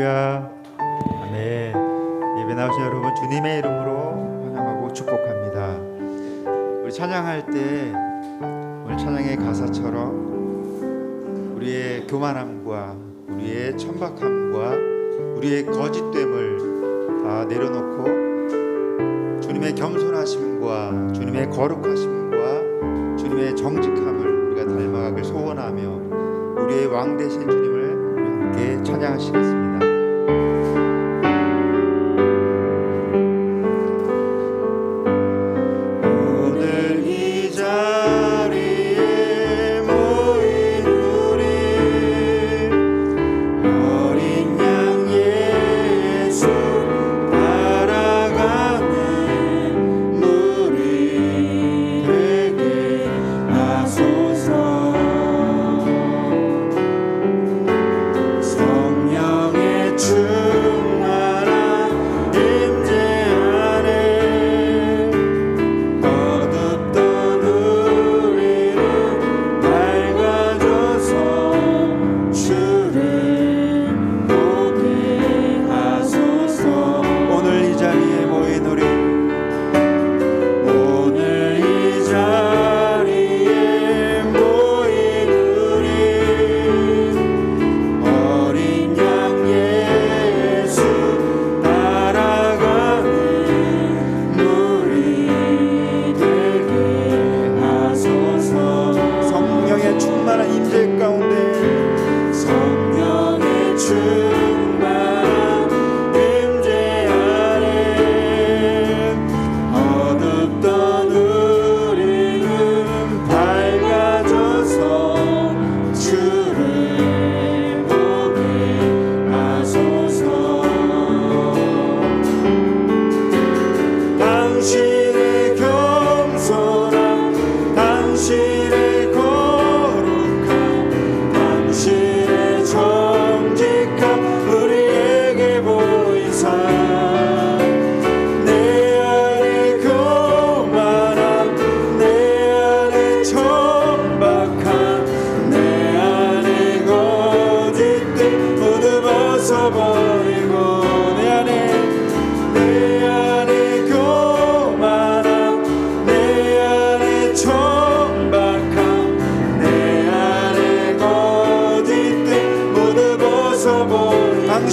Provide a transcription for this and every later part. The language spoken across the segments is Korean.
할렐루야. 아멘. 예배 나오신 여러분 주님의 이름으로 환영하고 축복합니다. 우리 찬양할 때 오늘 찬양의 가사처럼 우리의 교만함과 우리의 천박함과 우리의 거짓됨을 다 내려놓고 주님의 겸손하심과 주님의 거룩하심과 주님의 정직함을 우리가 닮아가길 소원하며 우리의 왕 되신 주님을 우리 함께 찬양하시겠습니다.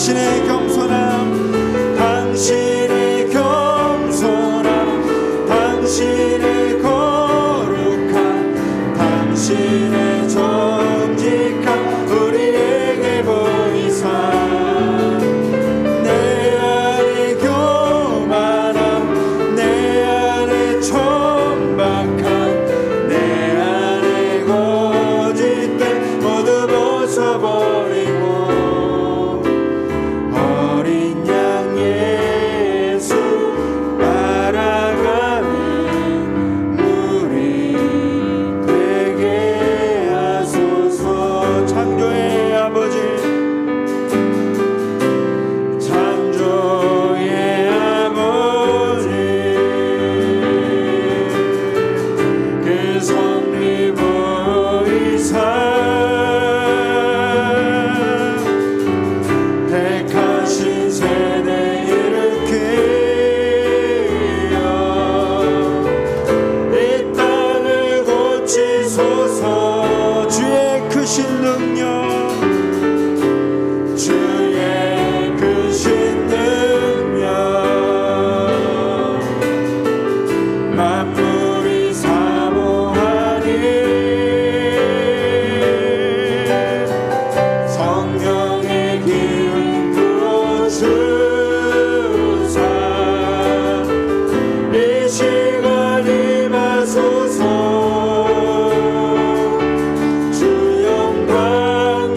당신의 겸손함, 당신의 겸손함, 당신의 거룩함, 당신의 정직함 우리에게 보이사 내 안에 교만함, 내 안에 천박함, 내 안에 거짓됨 모두 벗어버리고 주 영광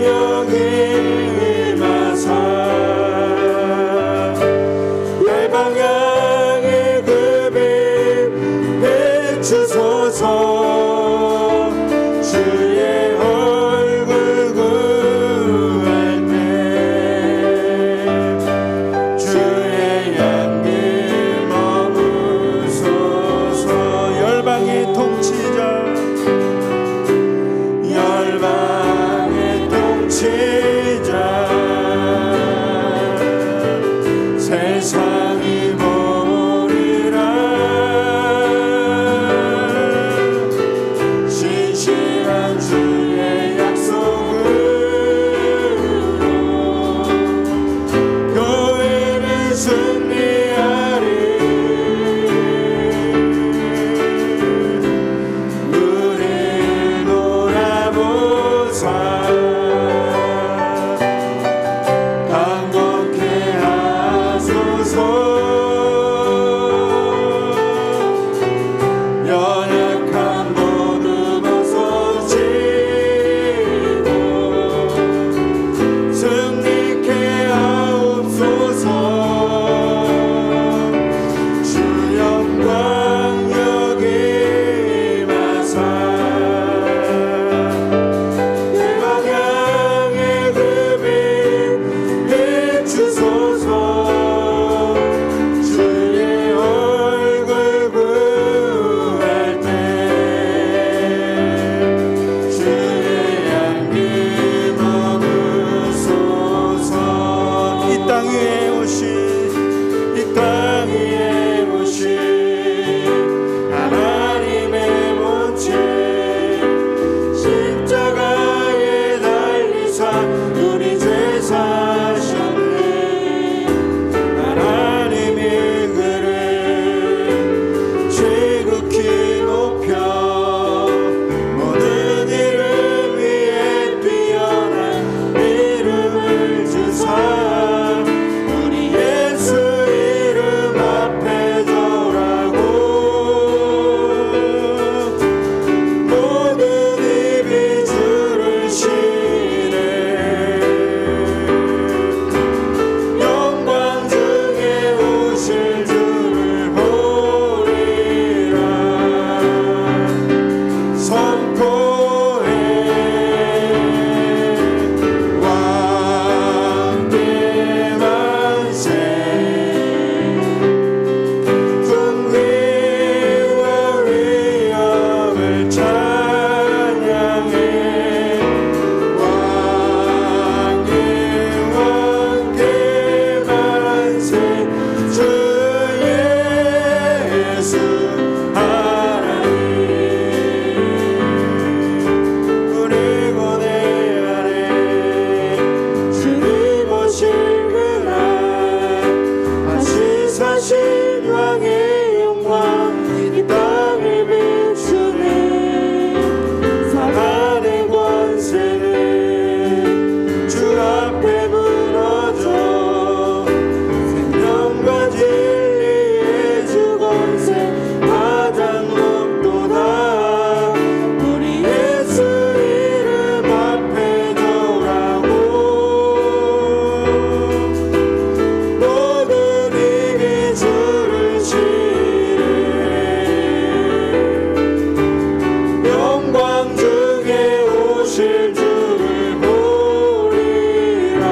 오실 주를 보리라.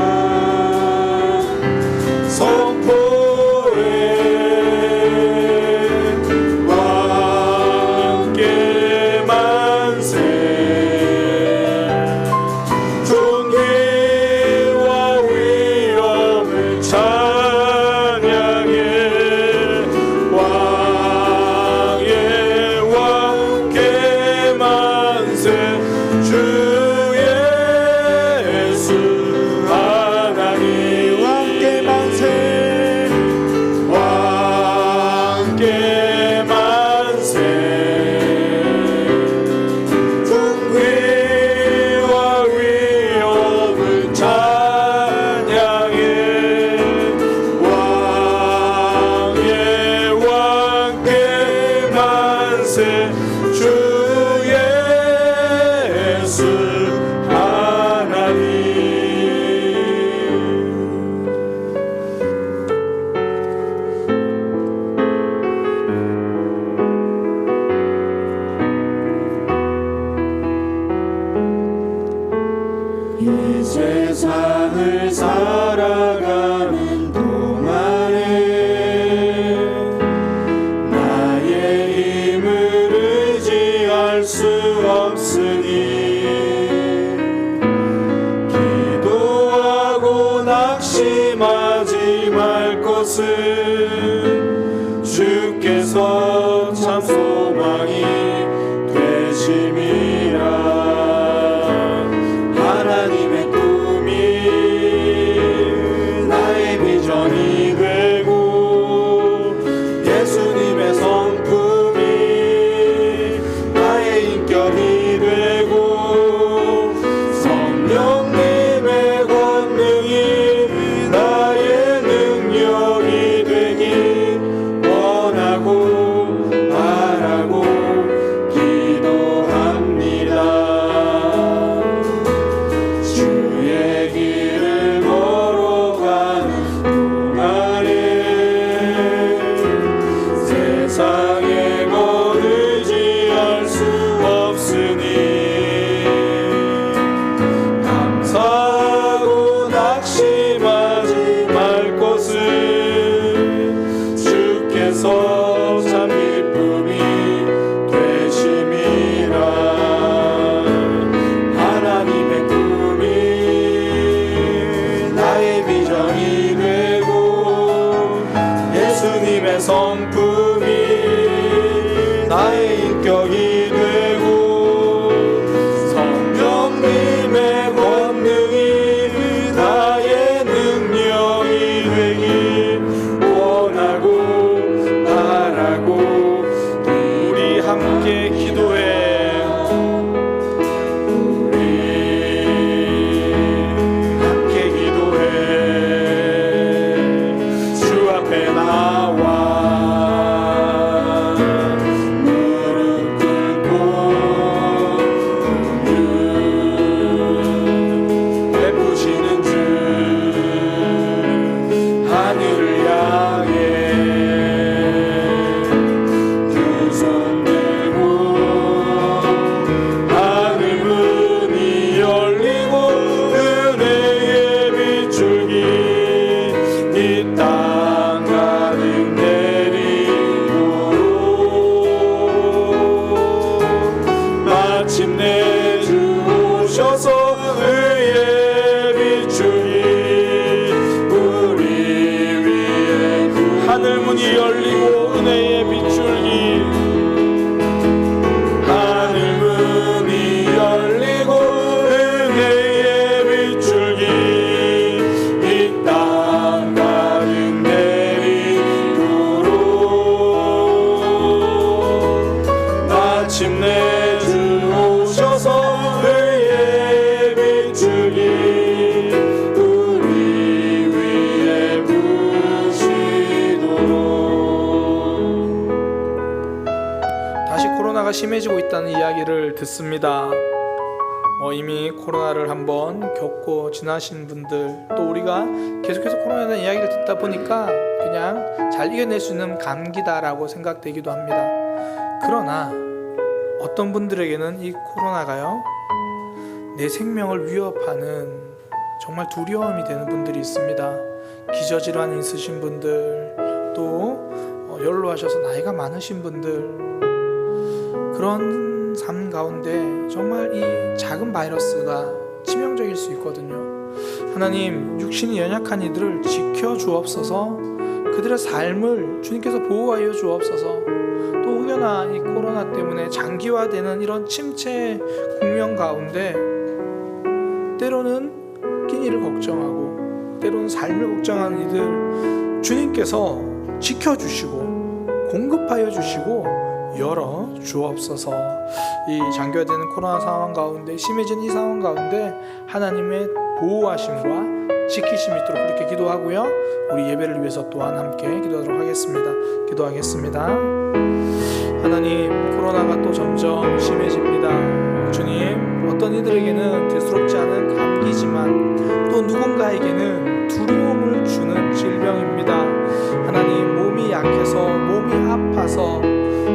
선포해 왕께 만세. 존귀와 위엄을 찬양해 왕의 왕께 만세. 주 예수 하나님 왕께 만세. 왕께 만세. 존귀와 위엄을 찬양해 왕의 왕께 만세. 주 예수 하나님. 이 세상을 살아가는 동안에 나의 힘을 의지할 수 없으니 기도하고 낙심하지 말 것은 주께서 참 소망이 되심이라. 하나님의 꿈이 나의 비전이 되고 예수님의 성품이 나의 인격이 되고 성령님의 권능이 나의 능력이 되길 원하고 바라고 기도합니다. 주의 길을 걸어가는 동안에 세상에 것 의지할 수 없으니 감사하고 낙심하지 말 것은 주께서 참 기쁨이 되심이라. 하나님의 꿈이 나의 비전이 되고 예수님의 성품이 나의 인격이 되고 성령님의 권능이 나의 능력이 되길 원하고 바라고. 우리 함께 기도해. 우리 함께 기도해. 주 앞에 나와 무릎 꿇고 베푸시는 주 하늘을 향해 두 손 들고 하늘 문이 열리고 은혜의 빗줄기 이 땅 가득 내리도록 마침내 주 오셔서 의의 빗줄기 우리 위에 하늘 문이 열리고 은혜의 빗줄기 하늘 문이 열리고 은혜의 빗줄기 이 땅 가득 내리도록 마침내 주 오셔서 의의 빗줄기 우리 위에 부시도록. 다시 코로나가 심해지고 있다는 이야기를 듣습니다. 이미 코로나를 한번 겪고 지나신 분들, 또 우리가 계속해서 코로나에 대한 이야기를 듣다 보니까 그냥 잘 이겨낼 수 있는 감기다라고 생각되기도 합니다. 그러나 어떤 분들에게는 이 코로나가요, 내 생명을 위협하는 정말 두려움이 되는 분들이 있습니다. 기저질환이 있으신 분들, 또 연로하셔서 나이가 많으신 분들, 그런 삶 가운데 정말 이 작은 바이러스가 치명적일 수 있거든요. 하나님, 육신이 연약한 이들을 지켜 주옵소서. 그들의 삶을 주님께서 보호하여 주옵소서. 또 혹여나 이 코로나 때문에 장기화되는 이런 침체 국면 가운데 때로는 끼니를 걱정하고 때로는 삶을 걱정하는 이들 주님께서 지켜주시고 공급하여 주시고 열어 주옵소서. 이 장기화되는 코로나 상황 가운데, 심해진 이 상황 가운데 하나님의 보호하심과 지키심이 있도록 그렇게 기도하고요. 우리 예배를 위해서 또한 함께 기도하도록 하겠습니다. 기도하겠습니다. 하나님, 코로나가 또 점점 심해집니다. 주님, 어떤 이들에게는 대수롭지 않은 감기지만 또 누군가에게는 두려움을 주는 질병입니다. 하나님, 몸이 약해서, 몸이 아파서,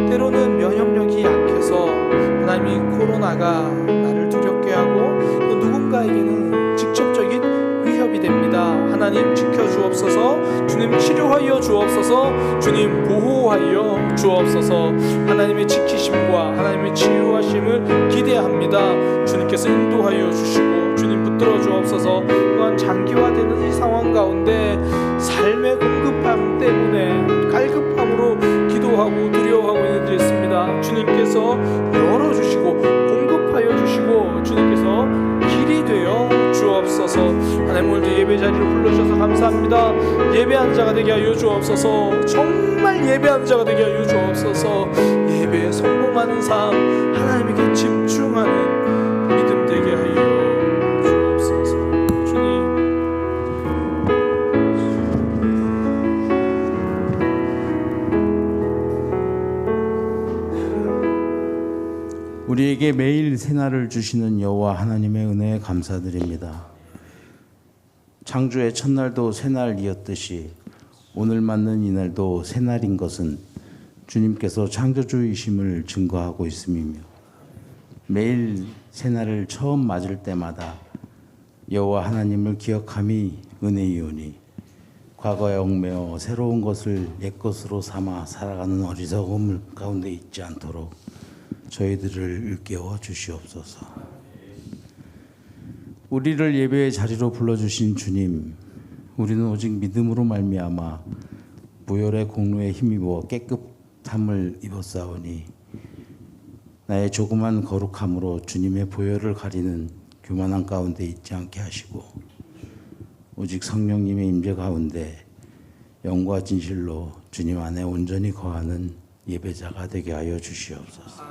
때로는 면역력이 약해서 하나님이 코로나가 나를 두렵게 하고 또 누군가에게는 직접적인 위협이 됩니다. 하나님, 지켜주옵소서. 주님, 치료하여 주옵소서. 주님, 보호하여 주옵소서. 하나님의 지키심과 하나님의 치유하심을 기대합니다. 주님께서 인도하여 주시고 주님 붙들어 주옵소서. 또한 장기화되는 이 상황 가운데 삶의 공급함 때문에 갈급함으로 기도하고 두려워하고 있는 데 있습니다. 주님께서 열어주시고 공급하여 주시고 주님께서 길이 되어 주옵소서. 하나님, 오늘도 예배 자리를 불러주셔서 감사합니다. 예배하는 자가 되게 하여 주옵소서. 정말 예배하는 자가 되게 하여 주옵소서. 예배에 성공하는 삶, 하나님에게 집중하는 믿음 되게 하여 주옵소서. 주님, 우리에게 매일 새날을 주시는 여호와 하나님의 은혜에 감사드립니다. 창조의 첫날도 새날이었듯이 오늘 맞는 이날도 새날인 것은 주님께서 창조주이심을 증거하고 있음이며, 매일 새날을 처음 맞을 때마다 여호와 하나님을 기억함이 은혜이오니 과거에 얽매어 새로운 것을 옛것으로 삼아 살아가는 어리석음 가운데 있지 않도록 저희들을 일깨워 주시옵소서. 우리를 예배의 자리로 불러주신 주님, 우리는 오직 믿음으로 말미암아 무혈의 공로에 힘입어 깨끗함을 입었사오니 나의 조그만 거룩함으로 주님의 보혈을 가리는 교만한 가운데 있지 않게 하시고 오직 성령님의 임재 가운데 영과 진실로 주님 안에 온전히 거하는 예배자가 되게 하여 주시옵소서.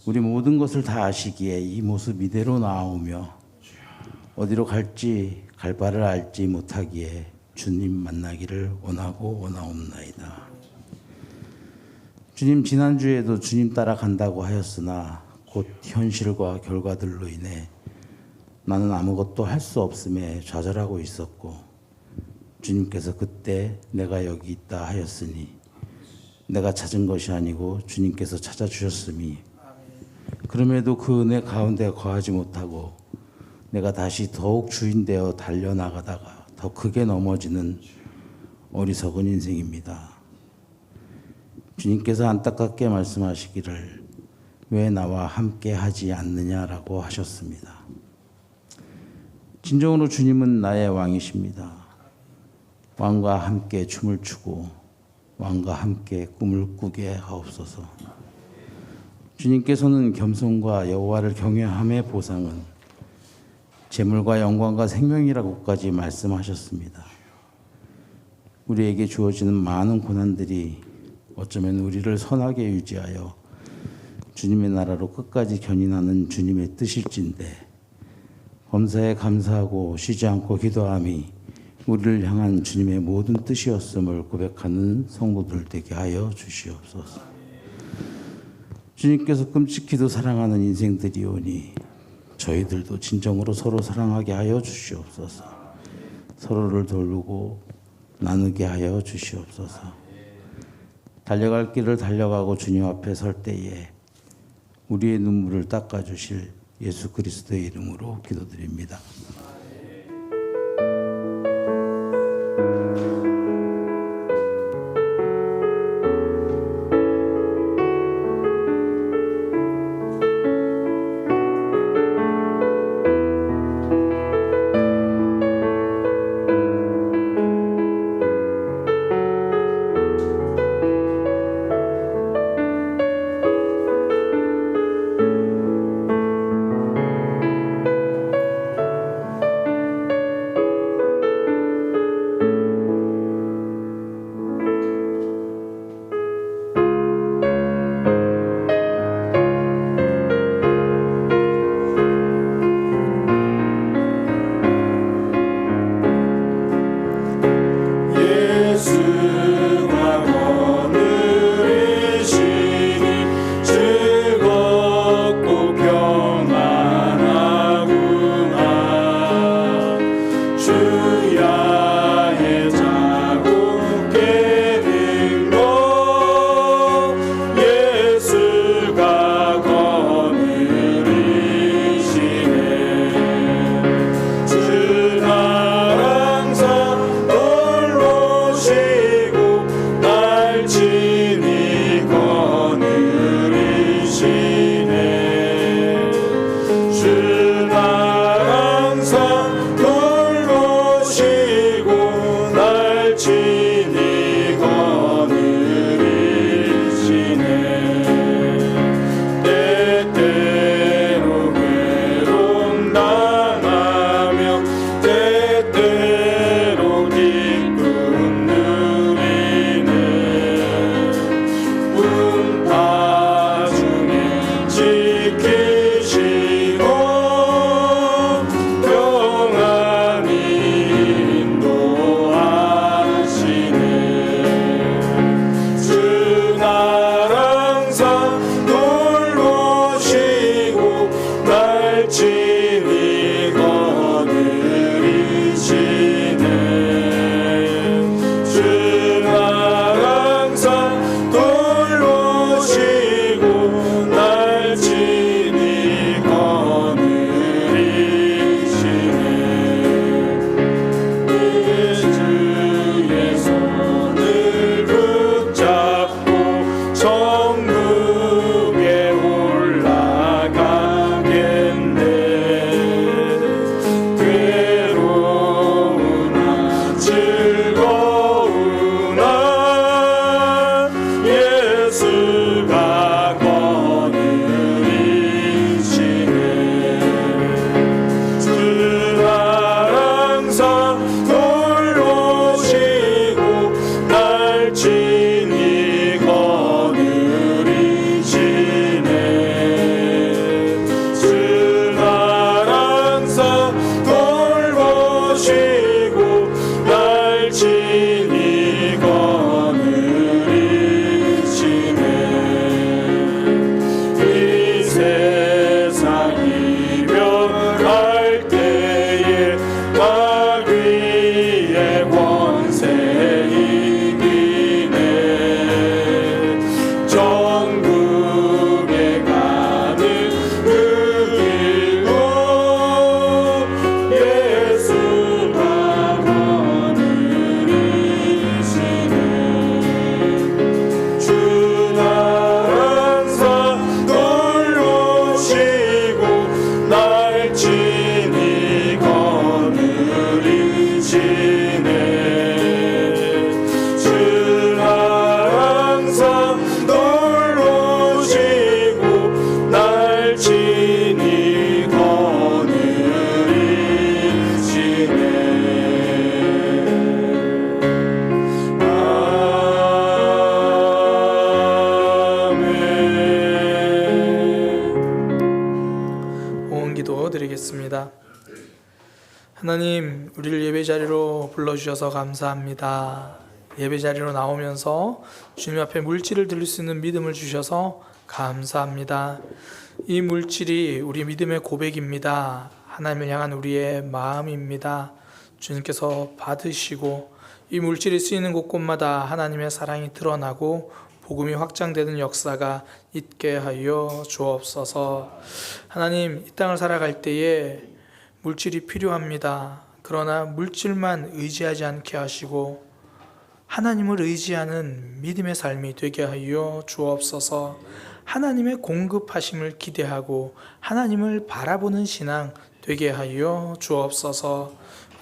우리 모든 것을 다 아시기에 이 모습 이대로 나아오며 어디로 갈지 갈 바를 알지 못하기에 주님 만나기를 원하고 원하옵나이다. 주님, 지난주에도 주님 따라간다고 하였으나 곧 현실과 결과들로 인해 나는 아무것도 할 수 없음에 좌절하고 있었고, 주님께서 그때 내가 여기 있다 하였으니 내가 찾은 것이 아니고 주님께서 찾아주셨음이, 그럼에도 그 은혜 가운데 거하지 못하고 내가 다시 더욱 주인되어 달려나가다가 더 크게 넘어지는 어리석은 인생입니다. 주님께서 안타깝게 말씀하시기를 왜 나와 함께 하지 않느냐라고 하셨습니다. 진정으로 주님은 나의 왕이십니다. 왕과 함께 춤을 추고 왕과 함께 꿈을 꾸게 하옵소서. 주님께서는 겸손과 여호와를 경외함의 보상은 재물과 영광과 생명이라고까지 말씀하셨습니다. 우리에게 주어지는 많은 고난들이 어쩌면 우리를 선하게 유지하여 주님의 나라로 끝까지 견인하는 주님의 뜻일진데, 범사에 감사하고 쉬지 않고 기도함이 우리를 향한 주님의 모든 뜻이었음을 고백하는 성도들 되게 하여 주시옵소서. 주님께서 끔찍히도 사랑하는 인생들이오니 저희들도 진정으로 서로 사랑하게 하여 주시옵소서. 서로를 돌보고 나누게 하여 주시옵소서. 달려갈 길을 달려가고 주님 앞에 설 때에 우리의 눈물을 닦아주실 예수 그리스도의 이름으로 기도드립니다. 드리겠습니다. 하나님, 우리를 예배 자리로 불러주셔서 감사합니다. 예배 자리로 나오면서 주님 앞에 물질을 드릴 수 있는 믿음을 주셔서 감사합니다. 이 물질이 우리 믿음의 고백입니다. 하나님을 향한 우리의 마음입니다. 주님께서 받으시고 이 물질이 쓰이는 곳곳마다 하나님의 사랑이 드러나고 복음이 확장되는 역사가 있게 하여 주옵소서. 하나님, 이 땅을 살아갈 때에 물질이 필요합니다. 그러나 물질만 의지하지 않게 하시고 하나님을 의지하는 믿음의 삶이 되게 하여 주옵소서. 하나님의 공급하심을 기대하고 하나님을 바라보는 신앙 되게 하여 주옵소서.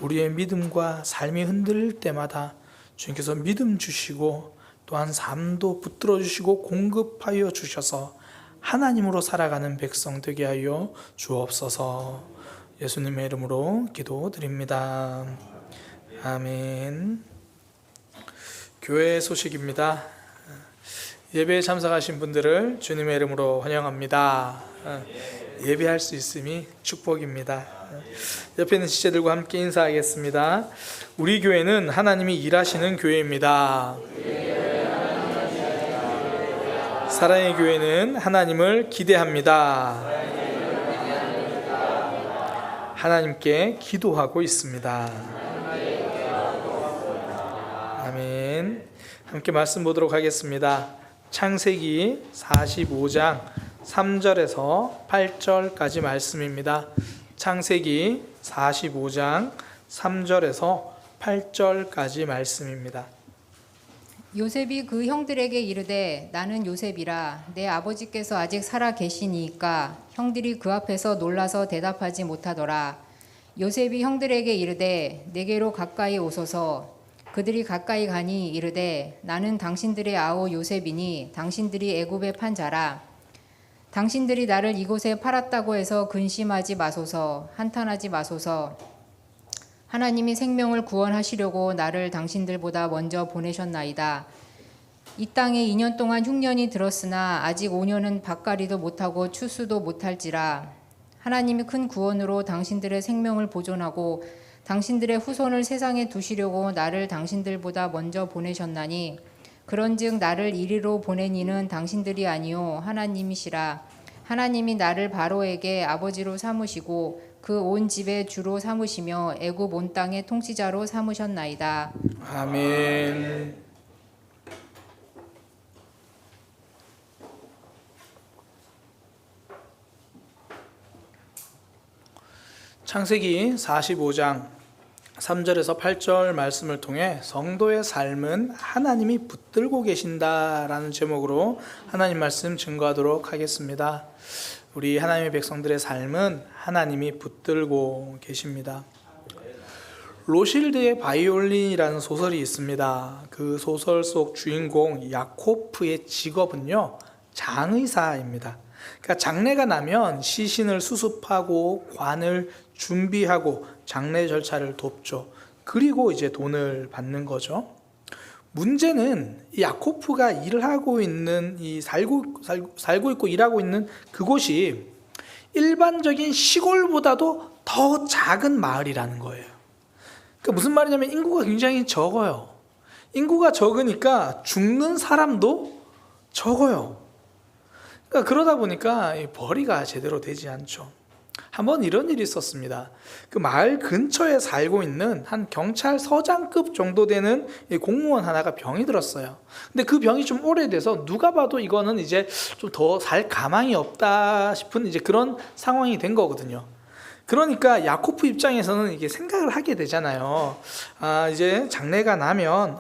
우리의 믿음과 삶이 흔들릴 때마다 주님께서 믿음 주시고 또한 삶도 붙들어 주시고 공급하여 주셔서 하나님으로 살아가는 백성 되게 하여 주옵소서. 예수님의 이름으로 기도드립니다. 아멘. 교회 소식입니다. 예배에 참석하신 분들을 주님의 이름으로 환영합니다. 예배할 수 있음이 축복입니다. 옆에 있는 지체들과 함께 인사하겠습니다. 우리 교회는 하나님이 일하시는 교회입니다. 사랑의 교회는 하나님을 기대합니다. 하나님께 기도하고 있습니다. 아멘. 함께 말씀 보도록 하겠습니다. 창세기 45장 3절에서 8절까지 말씀입니다. 창세기 45장 3절에서 8절까지 말씀입니다. 요셉이 그 형들에게 이르되 나는 요셉이라 내 아버지께서 아직 살아 계시니까 형들이 그 앞에서 놀라서 대답하지 못하더라. 요셉이 형들에게 이르되 내게로 가까이 오소서. 그들이 가까이 가니 이르되 나는 당신들의 아우 요셉이니 당신들이 애굽에 판 자라. 당신들이 나를 이곳에 팔았다고 해서 근심하지 마소서. 한탄하지 마소서. 하나님이 생명을 구원하시려고 나를 당신들보다 먼저 보내셨나이다. 이 땅에 2년 동안 흉년이 들었으나 아직 5년은 밭갈이도 못하고 추수도 못할지라. 하나님이 큰 구원으로 당신들의 생명을 보존하고 당신들의 후손을 세상에 두시려고 나를 당신들보다 먼저 보내셨나니 그런즉 나를 이리로 보낸 이는 당신들이 아니요 하나님이시라. 하나님이 나를 바로에게 아버지로 삼으시고 그 온 집의 주로 삼으시며 애굽 온 땅의 통치자로 삼으셨나이다. 아멘. 창세기 45장 3절에서 8절 말씀을 통해 성도의 삶은 하나님이 붙들고 계신다라는 제목으로 하나님 말씀 증거하도록 하겠습니다. 우리 하나님의 백성들의 삶은 하나님이 붙들고 계십니다. 로실드의 바이올린이라는 소설이 있습니다. 그 소설 속 주인공 야코프의 직업은요, 장의사입니다. 그러니까 장례가 나면 시신을 수습하고 관을 준비하고 장례 절차를 돕죠. 그리고 이제 돈을 받는 거죠. 문제는 이 야코프가 일을 하고 있는 살고 있고 일하고 있는 그곳이 일반적인 시골보다도 더 작은 마을이라는 거예요. 그러니까 무슨 말이냐면 인구가 굉장히 적어요. 인구가 적으니까 죽는 사람도 적어요. 그러니까 그러다 보니까 벌이가 제대로 되지 않죠. 한번 이런 일이 있었습니다. 그 마을 근처에 살고 있는 한 경찰서장급 정도 되는 공무원 하나가 병이 들었어요. 근데 그 병이 좀 오래돼서 누가 봐도 이거는 이제 좀 더 살 가망이 없다 싶은 이제 그런 상황이 된 거거든요. 그러니까 야코프 입장에서는 이게 생각을 하게 되잖아요. 이제 장례가 나면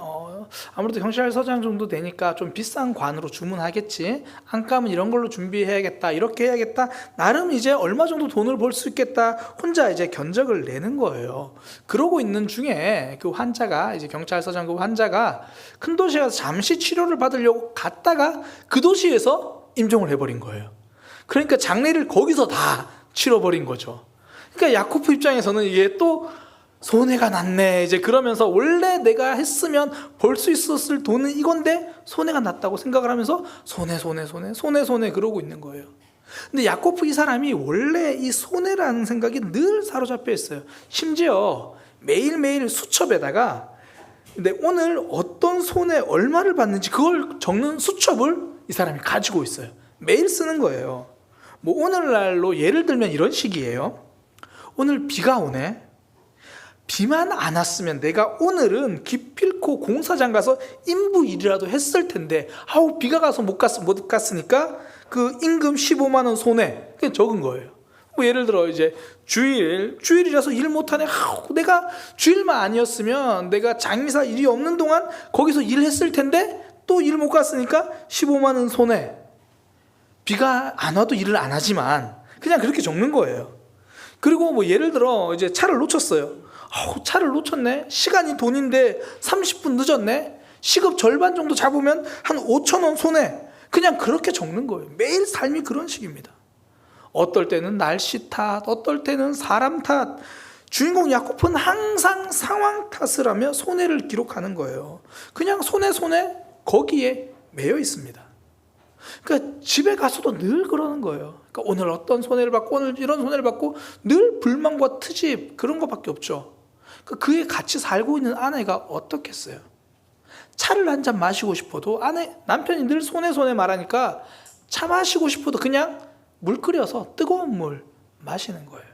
아무래도 경찰서장 정도 되니까 좀 비싼 관으로 주문하겠지. 안감은 이런 걸로 준비해야겠다. 이렇게 해야겠다. 나름 이제 얼마 정도 돈을 벌 수 있겠다. 혼자 이제 견적을 내는 거예요. 그러고 있는 중에 그 환자가 이제 경찰서장 그 환자가 큰 도시에 가서 잠시 치료를 받으려고 갔다가 그 도시에서 임종을 해버린 거예요. 그러니까 장례를 거기서 다 치러버린 거죠. 그러니까 야코프 입장에서는 이게 또 손해가 났네. 이제 그러면서 원래 내가 했으면 벌 수 있었을 돈은 이건데 손해가 났다고 생각을 하면서 손해 그러고 있는 거예요. 근데 야코프 이 사람이 원래 이 손해라는 생각이 늘 사로잡혀 있어요. 심지어 매일매일 수첩에다가 근데 오늘 어떤 손해 얼마를 받는지 그걸 적는 수첩을 이 사람이 가지고 있어요. 매일 쓰는 거예요. 뭐 오늘날로 예를 들면 이런 식이에요. 오늘 비가 오네. 비만 안 왔으면 내가 오늘은 기필코 공사장 가서 인부 일이라도 했을 텐데, 아우 비가 가서 못 갔으니까 그 임금 15만 원 손해, 그게 적은 거예요. 뭐 예를 들어 이제 주일이라서 일 못하네. 내가 주일만 아니었으면 내가 장미사 일이 없는 동안 거기서 일했을 텐데 또 일 못 갔으니까 15만 원 손해. 비가 안 와도 일을 안 하지만 그냥 그렇게 적는 거예요. 그리고 뭐 예를 들어 이제 차를 놓쳤어요. 차를 놓쳤네. 시간이 돈인데 30분 늦었네. 시급 절반 정도 잡으면 한 5천 원 손해. 그냥 그렇게 적는 거예요. 매일 삶이 그런 식입니다. 어떨 때는 날씨 탓, 어떨 때는 사람 탓. 주인공 야곱은 항상 상황 탓을 하며 손해를 기록하는 거예요. 그냥 손해 거기에 매여 있습니다. 그러니까 집에 가서도 늘 그러는 거예요. 그러니까 오늘 어떤 손해를 받고 오늘 이런 손해를 받고 늘 불만과 트집 그런 것밖에 없죠. 그러니까 그에 같이 살고 있는 아내가 어떻겠어요? 차를 한 잔 마시고 싶어도 남편이 늘 손해 말하니까 차 마시고 싶어도 그냥 물 끓여서 뜨거운 물 마시는 거예요.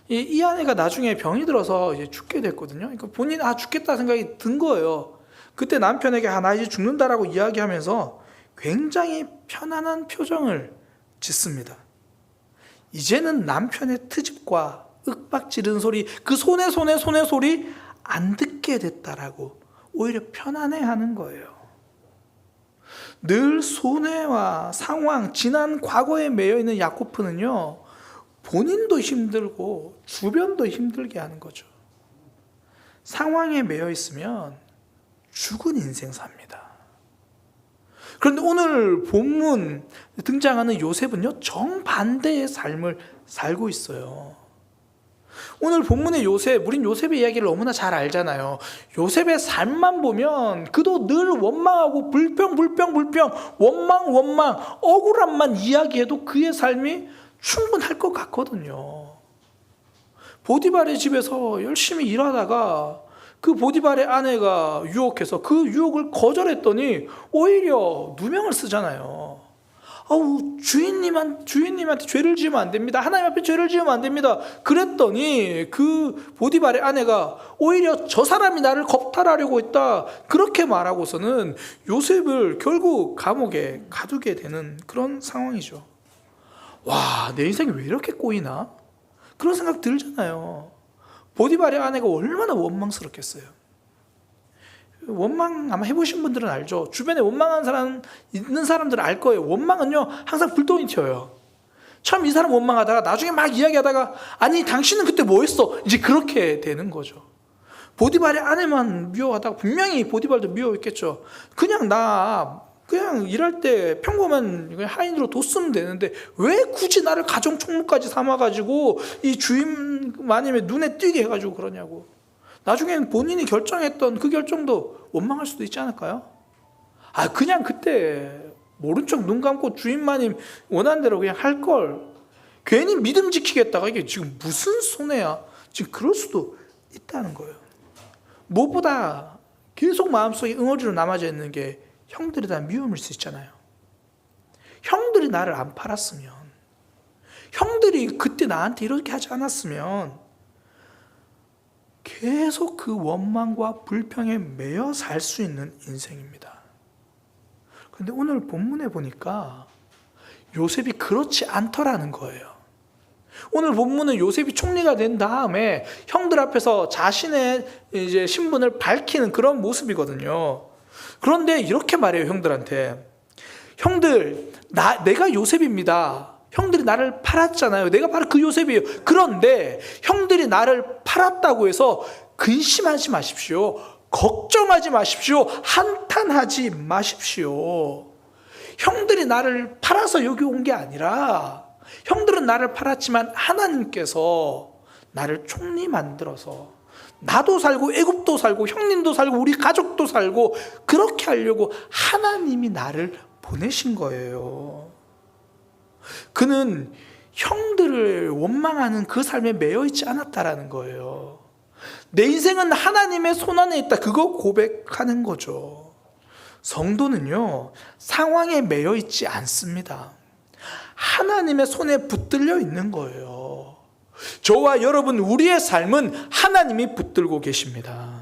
이 아내가 나중에 병이 들어서 이제 죽게 됐거든요. 그러니까 본인 죽겠다 생각이 든 거예요. 그때 남편에게 나 이제 죽는다라고 이야기하면서 굉장히 편안한 표정을 짓습니다. 이제는 남편의 트집과 윽박지른 소리, 그 손해 소리 안 듣게 됐다라고 오히려 편안해하는 거예요. 늘 손해와 상황, 지난 과거에 매여 있는 야코프는요, 본인도 힘들고 주변도 힘들게 하는 거죠. 상황에 매여 있으면 죽은 인생 삽니다. 그런데 오늘 본문 등장하는 요셉은요, 정반대의 삶을 살고 있어요. 오늘 본문의 요셉, 우린 요셉의 이야기를 너무나 잘 알잖아요. 요셉의 삶만 보면 그도 늘 원망하고 불평, 원망, 억울함만 이야기해도 그의 삶이 충분할 것 같거든요. 보디발의 집에서 열심히 일하다가 그 보디발의 아내가 유혹해서 그 유혹을 거절했더니 오히려 누명을 쓰잖아요. 주인님한테 죄를 지으면 안 됩니다. 하나님 앞에 죄를 지으면 안 됩니다. 그랬더니 그 보디발의 아내가 오히려 저 사람이 나를 겁탈하려고 했다. 그렇게 말하고서는 요셉을 결국 감옥에 가두게 되는 그런 상황이죠. 와, 내 인생이 왜 이렇게 꼬이나? 그런 생각 들잖아요. 보디발의 아내가 얼마나 원망스럽겠어요. 원망 아마 해보신 분들은 알죠. 주변에 원망한 있는 사람들은 알 거예요. 원망은요, 항상 불똥이 튀어요. 처음 이 사람 원망하다가 나중에 막 이야기하다가 아니 당신은 그때 뭐 했어? 이제 그렇게 되는 거죠. 보디발의 아내만 미워하다가 분명히 보디발도 미워했겠죠. 그냥 일할 때 평범한 하인으로 뒀으면 되는데 왜 굳이 나를 가정 총무까지 삼아가지고 이 주임 마님의 눈에 띄게 해가지고 그러냐고. 나중에는 본인이 결정했던 그 결정도 원망할 수도 있지 않을까요? 그냥 그때 모른 척 눈 감고 주임 마님 원하는 대로 그냥 할 걸. 괜히 믿음 지키겠다가 이게 지금 무슨 손해야? 지금 그럴 수도 있다는 거예요. 무엇보다 계속 마음속에 응어리로 남아져 있는 게 형들에 대한 미움일 수 있잖아요. 형들이 나를 안 팔았으면, 형들이 그때 나한테 이렇게 하지 않았으면 계속 그 원망과 불평에 매여 살 수 있는 인생입니다. 그런데 오늘 본문에 보니까 요셉이 그렇지 않더라는 거예요. 오늘 본문은 요셉이 총리가 된 다음에 형들 앞에서 자신의 이제 신분을 밝히는 그런 모습이거든요. 그런데 이렇게 말해요, 형들한테. 형들, 내가 요셉입니다. 형들이 나를 팔았잖아요. 내가 바로 그 요셉이에요. 그런데 형들이 나를 팔았다고 해서 근심하지 마십시오. 걱정하지 마십시오. 한탄하지 마십시오. 형들이 나를 팔아서 여기 온 게 아니라 형들은 나를 팔았지만 하나님께서 나를 총리 만들어서 나도 살고 애굽도 살고 형님도 살고 우리 가족도 살고 그렇게 하려고 하나님이 나를 보내신 거예요. 그는 형들을 원망하는 그 삶에 매여 있지 않았다라는 거예요. 내 인생은 하나님의 손안에 있다. 그거 고백하는 거죠. 성도는요, 상황에 매여 있지 않습니다. 하나님의 손에 붙들려 있는 거예요. 저와 여러분, 우리의 삶은 하나님이 붙들고 계십니다.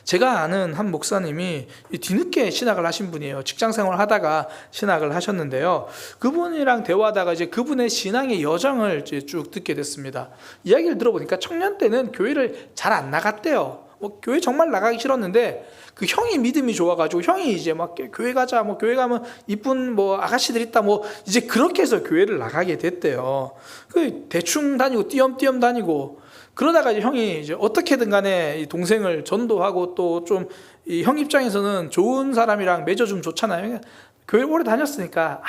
제가 아는 한 목사님이 뒤늦게 신학을 하신 분이에요. 직장 생활을 하다가 신학을 하셨는데요. 그분이랑 대화하다가 이제 그분의 신앙의 여정을 이제 쭉 듣게 됐습니다. 이야기를 들어보니까 청년 때는 교회를 잘 안 나갔대요. 교회 정말 나가기 싫었는데 그 형이 믿음이 좋아가지고 형이 이제 막 교회 가자, 교회 가면 이쁜 아가씨들 있다, 이제 그렇게 해서 교회를 나가게 됐대요. 그 대충 다니고 띄엄띄엄 다니고 그러다가 이제 형이 이제 어떻게든 간에 이 동생을 전도하고 또 좀 이 형 입장에서는 좋은 사람이랑 맺어주면 좋잖아요. 교회 오래 다녔으니까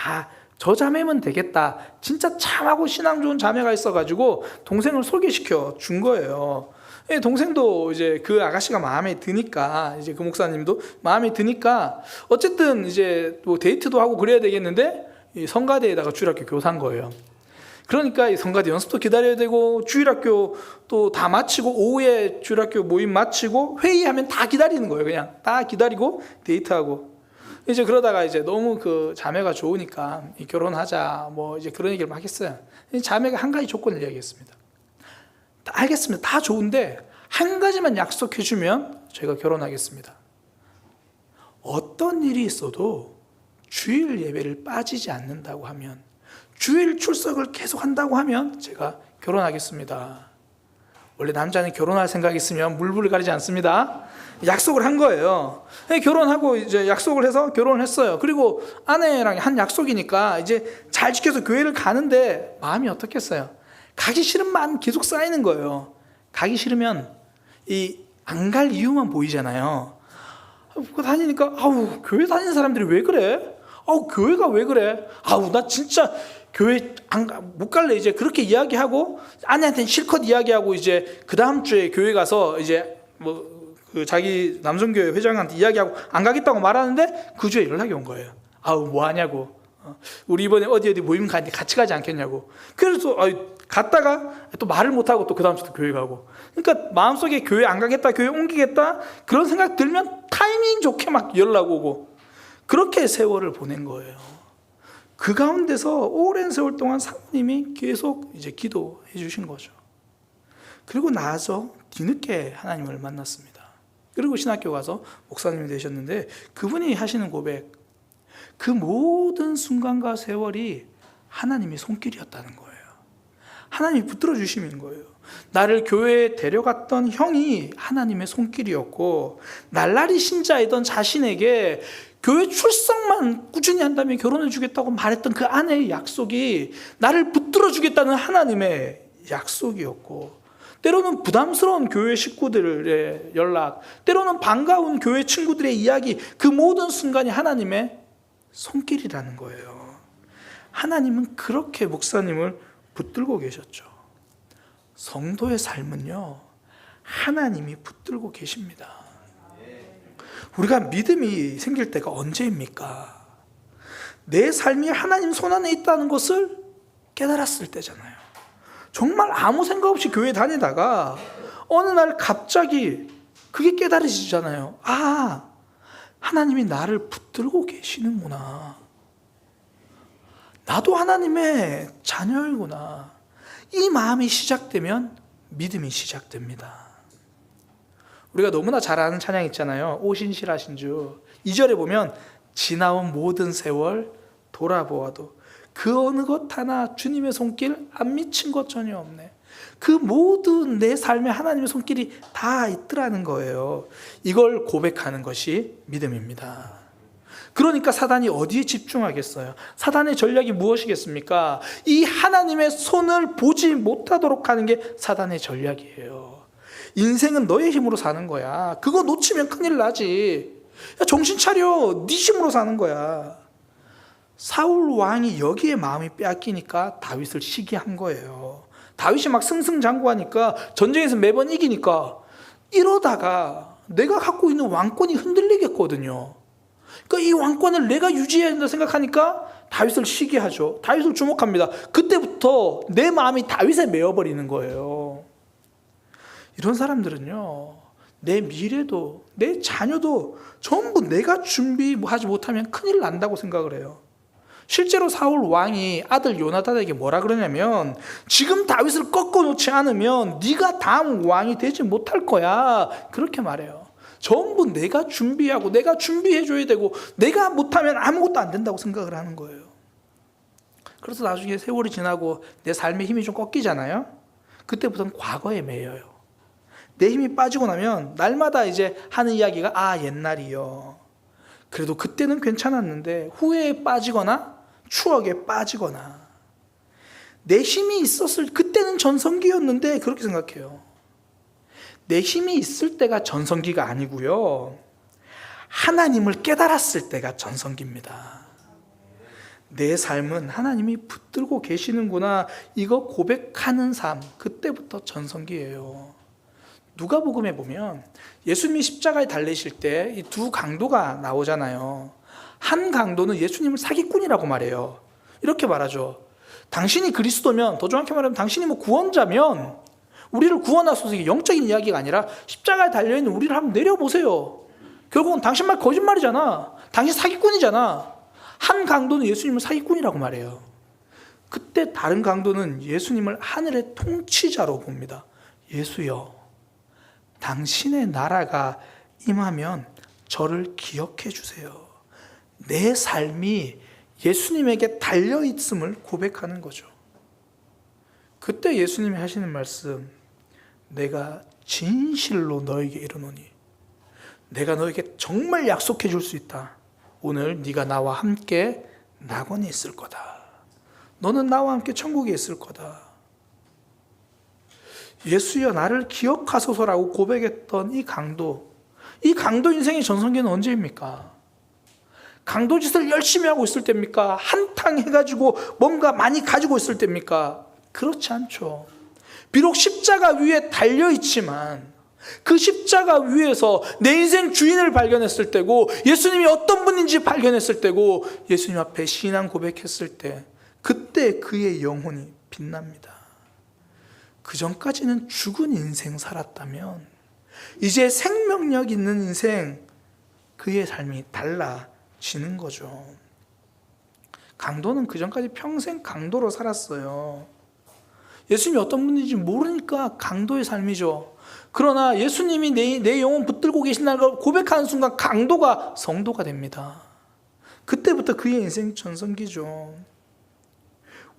저 자매면 되겠다. 진짜 참하고 신앙 좋은 자매가 있어가지고 동생을 소개시켜 준 거예요. 동생도 이제 그 아가씨가 마음에 드니까, 이제 그 목사님도 마음에 드니까 어쨌든 이제 뭐 데이트도 하고 그래야 되겠는데 이 성가대에다가 주일학교 교사인 거예요. 그러니까 이 성가대 연습도 기다려야 되고 주일학교 또 다 마치고 오후에 주일학교 모임 마치고 회의하면 다 기다리는 거예요. 그냥 다 기다리고 데이트하고. 이제 그러다가 이제 너무 그 자매가 좋으니까 결혼하자 이제 그런 얘기를 막 했어요. 자매가 한 가지 조건을 이야기했습니다. 알겠습니다. 다 좋은데 한 가지만 약속해 주면 제가 결혼하겠습니다. 어떤 일이 있어도 주일 예배를 빠지지 않는다고 하면, 주일 출석을 계속 한다고 하면 제가 결혼하겠습니다. 원래 남자는 결혼할 생각이 있으면 물불을 가리지 않습니다. 약속을 한 거예요. 결혼하고 이제 약속을 해서 결혼을 했어요. 그리고 아내랑 한 약속이니까 이제 잘 지켜서 교회를 가는데 마음이 어떻겠어요? 가기 싫은 마음이 계속 쌓이는 거예요. 가기 싫으면 안 갈 이유만 보이잖아요. 다니니까 교회 다니는 사람들이 왜 그래? 교회가 왜 그래? 나 진짜 교회 못 갈래. 이제 그렇게 이야기하고 아내한테는 실컷 이야기하고 이제 그 다음 주에 교회 가서 이제 그 자기 남성교회 회장한테 이야기하고 안 가겠다고 말하는데 그 주에 연락이 온 거예요. 뭐 하냐고. 우리 이번에 어디 모임 가는데 같이 가지 않겠냐고. 그래서 갔다가 또 말을 못하고 또 그 다음 주도 교회 가고. 그러니까 마음속에 교회 안 가겠다, 교회 옮기겠다 그런 생각 들면 타이밍 좋게 막 연락 오고, 그렇게 세월을 보낸 거예요. 그 가운데서 오랜 세월 동안 사모님이 계속 이제 기도해 주신 거죠. 그리고 나서 뒤늦게 하나님을 만났습니다. 그리고 신학교 가서 목사님이 되셨는데 그분이 하시는 고백, 그 모든 순간과 세월이 하나님의 손길이었다는 거예요. 하나님이 붙들어 주시는 거예요. 나를 교회에 데려갔던 형이 하나님의 손길이었고, 날라리 신자이던 자신에게 교회 출석만 꾸준히 한다면 결혼해 주겠다고 말했던 그 아내의 약속이 나를 붙들어 주겠다는 하나님의 약속이었고, 때로는 부담스러운 교회 식구들의 연락, 때로는 반가운 교회 친구들의 이야기, 그 모든 순간이 하나님의 손길이라는 거예요. 하나님은 그렇게 목사님을 붙들고 계셨죠. 성도의 삶은요, 하나님이 붙들고 계십니다. 우리가 믿음이 생길 때가 언제입니까? 내 삶이 하나님 손안에 있다는 것을 깨달았을 때잖아요. 정말 아무 생각 없이 교회 다니다가 어느 날 갑자기 그게 깨달아지잖아요. 하나님이 나를 붙들고 계시는구나. 나도 하나님의 자녀이구나. 이 마음이 시작되면 믿음이 시작됩니다. 우리가 너무나 잘 아는 찬양 있잖아요. 오신실하신 주. 2절에 보면 지나온 모든 세월 돌아보아도 그 어느 것 하나 주님의 손길 안 미친 것 전혀 없네. 그 모든 내 삶에 하나님의 손길이 다 있더라는 거예요. 이걸 고백하는 것이 믿음입니다. 그러니까 사단이 어디에 집중하겠어요? 사단의 전략이 무엇이겠습니까? 이 하나님의 손을 보지 못하도록 하는 게 사단의 전략이에요. 인생은 너의 힘으로 사는 거야. 그거 놓치면 큰일 나지. 야, 정신 차려. 네 힘으로 사는 거야. 사울 왕이 여기에 마음이 빼앗기니까 다윗을 시기한 거예요. 다윗이 막 승승장구하니까 전쟁에서 매번 이기니까 이러다가 내가 갖고 있는 왕권이 흔들리겠거든요. 그러니까 이 왕권을 내가 유지해야 된다 생각하니까 다윗을 시기하죠. 다윗을 주목합니다. 그때부터 내 마음이 다윗에 매어버리는 거예요. 이런 사람들은요, 내 미래도 내 자녀도 전부 내가 준비하지 못하면 큰일 난다고 생각을 해요. 실제로 사울 왕이 아들 요나단에게 뭐라 그러냐면 지금 다윗을 꺾어놓지 않으면 네가 다음 왕이 되지 못할 거야. 그렇게 말해요. 전부 내가 준비하고 내가 준비해줘야 되고 내가 못하면 아무것도 안 된다고 생각을 하는 거예요. 그래서 나중에 세월이 지나고 내 삶의 힘이 좀 꺾이잖아요. 그때부터는 과거에 매여요. 내 힘이 빠지고 나면 날마다 이제 하는 이야기가 옛날이요. 그래도 그때는 괜찮았는데 후회에 빠지거나 추억에 빠지거나 내 힘이 있었을 그때는 전성기였는데 그렇게 생각해요. 내 힘이 있을 때가 전성기가 아니고요. 하나님을 깨달았을 때가 전성기입니다. 내 삶은 하나님이 붙들고 계시는구나 이거 고백하는 삶 그때부터 전성기예요. 누가복음에 보면 예수님이 십자가에 달리실 때 이 두 강도가 나오잖아요. 한 강도는 예수님을 사기꾼이라고 말해요. 이렇게 말하죠. 당신이 그리스도면, 더 정확히 말하면 당신이 구원자면 우리를 구원하소서. 이게 영적인 이야기가 아니라 십자가에 달려있는 우리를 한번 내려보세요. 결국은 당신 말 거짓말이잖아. 당신 사기꾼이잖아. 한 강도는 예수님을 사기꾼이라고 말해요. 그때 다른 강도는 예수님을 하늘의 통치자로 봅니다. 예수여, 당신의 나라가 임하면 저를 기억해 주세요. 내 삶이 예수님에게 달려있음을 고백하는 거죠. 그때 예수님이 하시는 말씀, 내가 진실로 너에게 이르노니 내가 너에게 정말 약속해 줄 수 있다. 오늘 네가 나와 함께 낙원에 있을 거다. 너는 나와 함께 천국에 있을 거다. 예수여 나를 기억하소서라고 고백했던 이 강도 인생의 전성기는 언제입니까? 강도짓을 열심히 하고 있을 때입니까? 한탕 해가지고 뭔가 많이 가지고 있을 때입니까? 그렇지 않죠. 비록 십자가 위에 달려있지만 그 십자가 위에서 내 인생 주인을 발견했을 때고 예수님이 어떤 분인지 발견했을 때고 예수님 앞에 신앙 고백했을 때 그때 그의 영혼이 빛납니다. 그 전까지는 죽은 인생 살았다면 이제 생명력 있는 인생 그의 삶이 달라지는 거죠. 강도는 그 전까지 평생 강도로 살았어요. 예수님이 어떤 분인지 모르니까 강도의 삶이죠. 그러나 예수님이 내 영혼 붙들고 계신다는 걸 고백하는 순간 강도가 성도가 됩니다. 그때부터 그의 인생 전성기죠.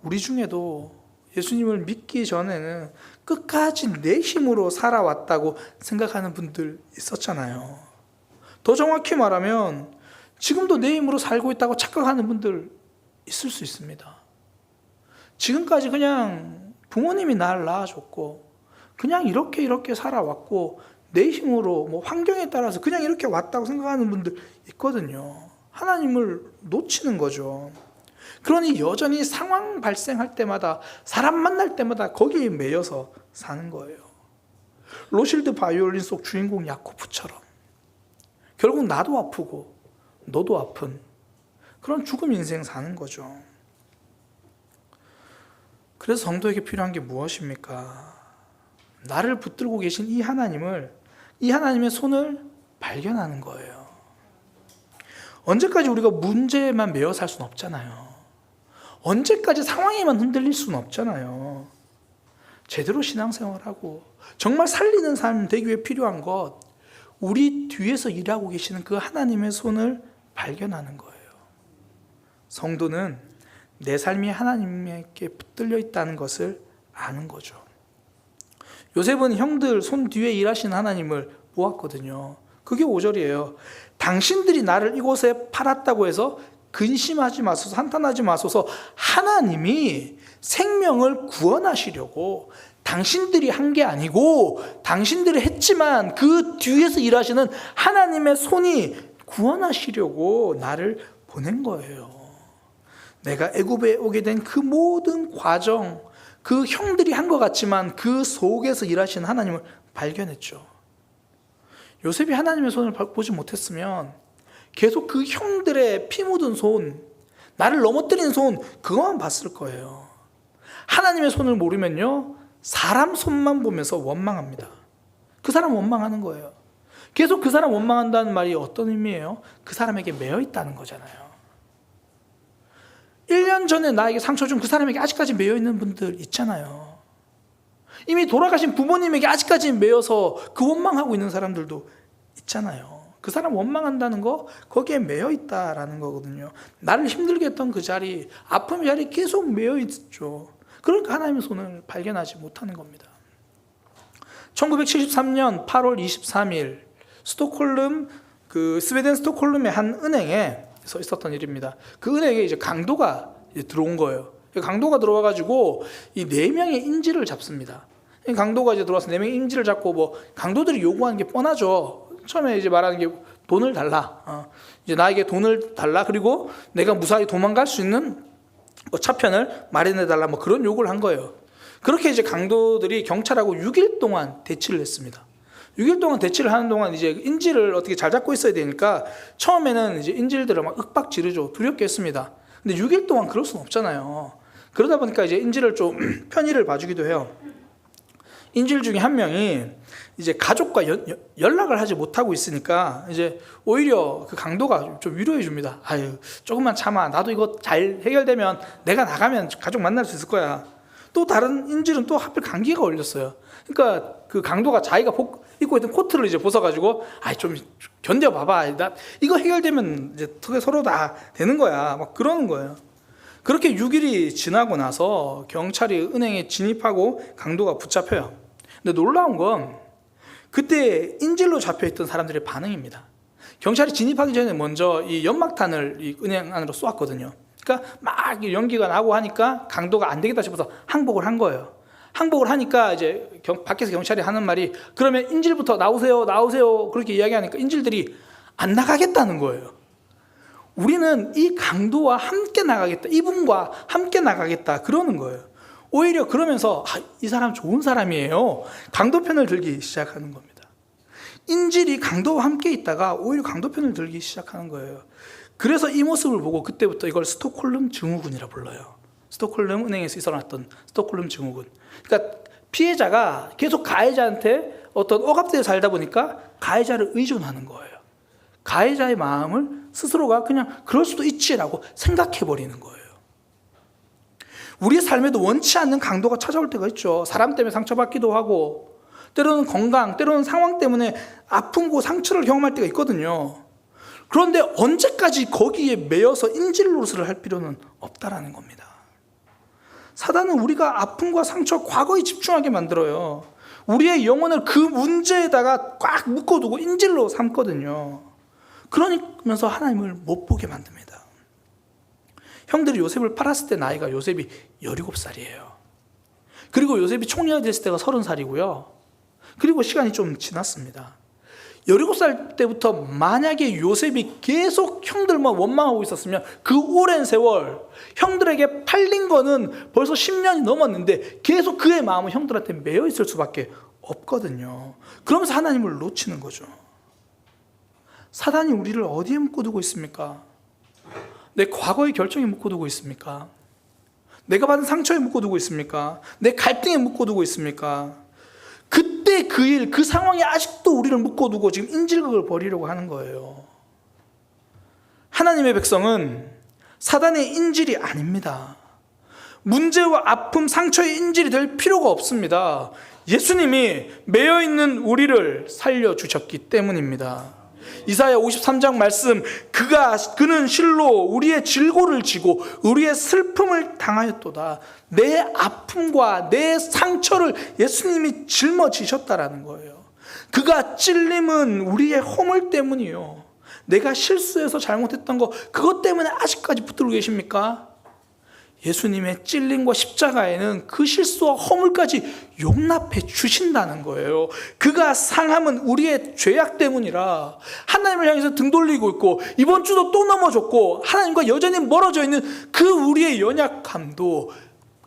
우리 중에도 예수님을 믿기 전에는 끝까지 내 힘으로 살아왔다고 생각하는 분들 있었잖아요. 더 정확히 말하면 지금도 내 힘으로 살고 있다고 착각하는 분들 있을 수 있습니다. 지금까지 그냥 부모님이 나를 낳아줬고 그냥 이렇게 살아왔고 내 힘으로 환경에 따라서 그냥 이렇게 왔다고 생각하는 분들 있거든요. 하나님을 놓치는 거죠. 그러니 여전히 상황 발생할 때마다 사람 만날 때마다 거기에 매여서 사는 거예요. 로실드 바이올린 속 주인공 야코프처럼 결국 나도 아프고 너도 아픈 그런 죽음 인생 사는 거죠. 그래서 성도에게 필요한 게 무엇입니까? 나를 붙들고 계신 이 하나님의 손을 발견하는 거예요. 언제까지 우리가 문제에만 매여 살 수는 없잖아요. 언제까지 상황에만 흔들릴 수는 없잖아요. 제대로 신앙생활하고 정말 살리는 삶 되기 위해 필요한 것, 우리 뒤에서 일하고 계시는 그 하나님의 손을 발견하는 거예요. 성도는 내 삶이 하나님께 붙들려 있다는 것을 아는 거죠. 요셉은 형들 손 뒤에 일하시는 하나님을 보았거든요. 그게 5절이에요. 당신들이 나를 이곳에 팔았다고 해서 근심하지 마소서, 한탄하지 마소서. 하나님이 생명을 구원하시려고 당신들이 한 게 아니고 당신들이 했지만 그 뒤에서 일하시는 하나님의 손이 구원하시려고 나를 보낸 거예요. 내가 애굽에 오게 된 그 모든 과정, 그 형들이 한 것 같지만 그 속에서 일하시는 하나님을 발견했죠. 요셉이 하나님의 손을 보지 못했으면 계속 그 형들의 피 묻은 손, 나를 넘어뜨린 손, 그것만 봤을 거예요. 하나님의 손을 모르면요, 사람 손만 보면서 원망합니다. 그 사람 원망하는 거예요. 계속 그 사람 원망한다는 말이 어떤 의미예요? 그 사람에게 매여 있다는 거잖아요. 1년 전에 나에게 상처 준 그 사람에게 아직까지 매여 있는 분들 있잖아요. 이미 돌아가신 부모님에게 아직까지 매여서 그 원망하고 있는 사람들도 있잖아요. 그 사람 원망한다는 거 거기에 매여 있다라는 거거든요. 나를 힘들게 했던 그 자리, 아픔 자리 계속 매여 있죠. 그러니까 하나님의 손을 발견하지 못하는 겁니다. 1973년 8월 23일 스웨덴 스톡홀름의 한 은행에서 있었던 일입니다. 그 은행에 이제 강도가 들어온 거예요. 강도가 들어와가지고 이 4명의 인질을 잡습니다. 강도가 이제 들어와서 4명의 인질을 잡고 뭐 강도들이 요구하는 게 뻔하죠. 처음에 이제 말하는 게 돈을 달라. 이제 나에게 돈을 달라. 그리고 내가 무사히 도망갈 수 있는 뭐 차편을 마련해 달라. 뭐 그런 요구를 한 거예요. 그렇게 이제 강도들이 경찰하고 6일 동안 대치를 했습니다. 6일 동안 대치를 하는 동안 이제 인질을 어떻게 잘 잡고 있어야 되니까 처음에는 이제 인질들을 막 윽박 지르죠. 두렵게 했습니다. 근데 6일 동안 그럴 수는 없잖아요. 그러다 보니까 이제 인질을 좀 편의를 봐주기도 해요. 인질 중에 한 명이 이제 가족과 연락을 하지 못하고 있으니까 이제 오히려 그 강도가 좀 위로해 줍니다. 아유, 조금만 참아. 나도 이거 잘 해결되면 내가 나가면 가족 만날 수 있을 거야. 또 다른 인질은 또 하필 감기가 걸렸어요. 그러니까 그 강도가 자기가 입고 있던 코트를 이제 벗어가지고 좀 견뎌봐봐. 나 이거 해결되면 이제 서로 다 되는 거야. 막 그러는 거예요. 그렇게 6일이 지나고 나서 경찰이 은행에 진입하고 강도가 붙잡혀요. 근데 놀라운 건 그때 인질로 잡혀있던 사람들의 반응입니다. 경찰이 진입하기 전에 먼저 이 연막탄을 이 은행 안으로 쏘았거든요. 그러니까 막 연기가 나고 하니까 강도가 안 되겠다 싶어서 항복을 한 거예요. 항복을 하니까 이제 밖에서 경찰이 하는 말이 그러면 인질부터 나오세요, 나오세요 그렇게 이야기하니까 인질들이 안 나가겠다는 거예요. 우리는 이 강도와 함께 나가겠다, 이분과 함께 나가겠다 그러는 거예요. 오히려 그러면서 이 사람 좋은 사람이에요. 강도 편을 들기 시작하는 겁니다. 인질이 강도와 함께 있다가 오히려 강도 편을 들기 시작하는 거예요. 그래서 이 모습을 보고 그때부터 이걸 스톡홀름 증후군이라 불러요. 스톡홀름 은행에서 일어났던 스톡홀름 증후군. 그러니까 피해자가 계속 가해자한테 어떤 억압되어 살다 보니까 가해자를 의존하는 거예요. 가해자의 마음을 스스로가 그냥 그럴 수도 있지라고 생각해버리는 거예요. 우리의 삶에도 원치 않는 강도가 찾아올 때가 있죠. 사람 때문에 상처받기도 하고 때로는 건강, 때로는 상황 때문에 아픔과 상처를 경험할 때가 있거든요. 그런데 언제까지 거기에 매여서 인질 노릇을 할 필요는 없다라는 겁니다. 사단은 우리가 아픔과 상처, 과거에 집중하게 만들어요. 우리의 영혼을 그 문제에다가 꽉 묶어두고 인질로 삼거든요. 그러면서 하나님을 못 보게 만듭니다. 형들이 요셉을 팔았을 때 나이가 요셉이 17살이에요. 그리고 요셉이 총리가 됐을 때가 30살이고요. 그리고 시간이 좀 지났습니다. 17살 때부터 만약에 요셉이 계속 형들만 원망하고 있었으면 그 오랜 세월 형들에게 팔린 거는 벌써 10년이 넘었는데 계속 그의 마음은 형들한테 매여 있을 수밖에 없거든요. 그러면서 하나님을 놓치는 거죠. 사단이 우리를 어디에 묶어두고 있습니까? 내 과거의 결정에 묶어두고 있습니까? 내가 받은 상처에 묶어두고 있습니까? 내 갈등에 묶어두고 있습니까? 그때 그 일, 그 상황에 아직도 우리를 묶어두고 지금 인질극을 벌이려고 하는 거예요. 하나님의 백성은 사단의 인질이 아닙니다. 문제와 아픔, 상처의 인질이 될 필요가 없습니다. 예수님이 매여있는 우리를 살려주셨기 때문입니다. 이사야 53장 말씀, 그는 실로 우리의 질고를 지고 우리의 슬픔을 당하였도다. 내 아픔과 내 상처를 예수님이 짊어지셨다라는 거예요. 그가 찔림은 우리의 허물 때문이요. 내가 실수해서 잘못했던 거 그것 때문에 아직까지 붙들고 계십니까? 예수님의 찔림과 십자가에는 그 실수와 허물까지 용납해 주신다는 거예요. 그가 상함은 우리의 죄악 때문이라 하나님을 향해서 등 돌리고 있고 이번 주도 또 넘어졌고 하나님과 여전히 멀어져 있는 그 우리의 연약함도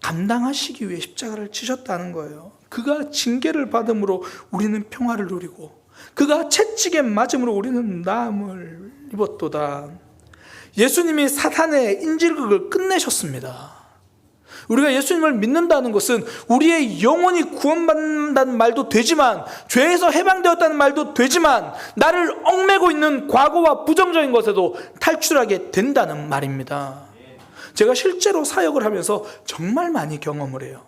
감당하시기 위해 십자가를 치셨다는 거예요. 그가 징계를 받음으로 우리는 평화를 누리고 그가 채찍에 맞음으로 우리는 나음을 입었도다. 예수님이 사탄의 인질극을 끝내셨습니다. 우리가 예수님을 믿는다는 것은 우리의 영혼이 구원받는다는 말도 되지만 죄에서 해방되었다는 말도 되지만 나를 얽매고 있는 과거와 부정적인 것에도 탈출하게 된다는 말입니다. 제가 실제로 사역을 하면서 정말 많이 경험을 해요.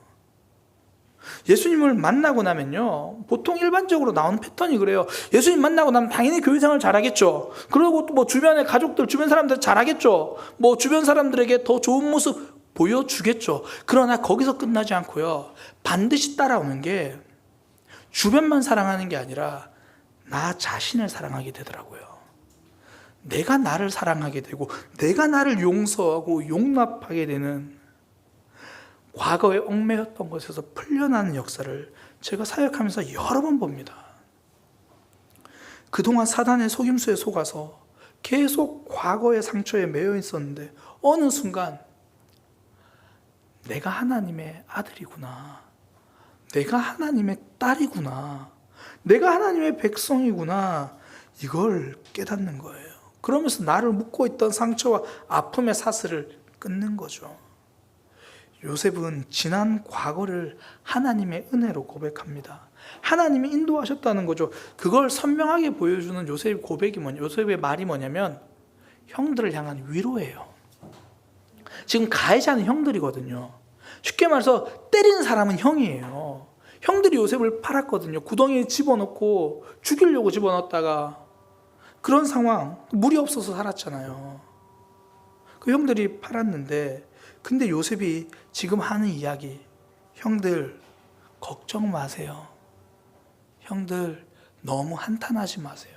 예수님을 만나고 나면요, 보통 일반적으로 나오는 패턴이 그래요. 예수님 만나고 나면 당연히 교회생활 잘하겠죠. 그리고 또 뭐 주변의 가족들, 주변 사람들 잘하겠죠. 뭐 주변 사람들에게 더 좋은 모습 보여주겠죠. 그러나 거기서 끝나지 않고요, 반드시 따라오는 게 주변만 사랑하는 게 아니라 나 자신을 사랑하게 되더라고요. 내가 나를 사랑하게 되고 내가 나를 용서하고 용납하게 되는, 과거에 얽매였던 것에서 풀려나는 역사를 제가 사역하면서 여러 번 봅니다. 그동안 사단의 속임수에 속아서 계속 과거의 상처에 매여 있었는데 어느 순간 내가 하나님의 아들이구나, 내가 하나님의 딸이구나, 내가 하나님의 백성이구나, 이걸 깨닫는 거예요. 그러면서 나를 묶고 있던 상처와 아픔의 사슬을 끊는 거죠. 요셉은 지난 과거를 하나님의 은혜로 고백합니다. 하나님이 인도하셨다는 거죠. 그걸 선명하게 보여주는 요셉의 고백이 요셉의 말이 뭐냐면 형들을 향한 위로예요. 지금 가해자는 형들이거든요. 쉽게 말해서 때리는 사람은 형이에요. 형들이 요셉을 팔았거든요. 구덩이에 집어넣고 죽이려고 집어넣었다가 그런 상황, 물이 없어서 살았잖아요. 그 형들이 팔았는데, 근데 요셉이 지금 하는 이야기, 형들 걱정 마세요. 형들 너무 한탄하지 마세요.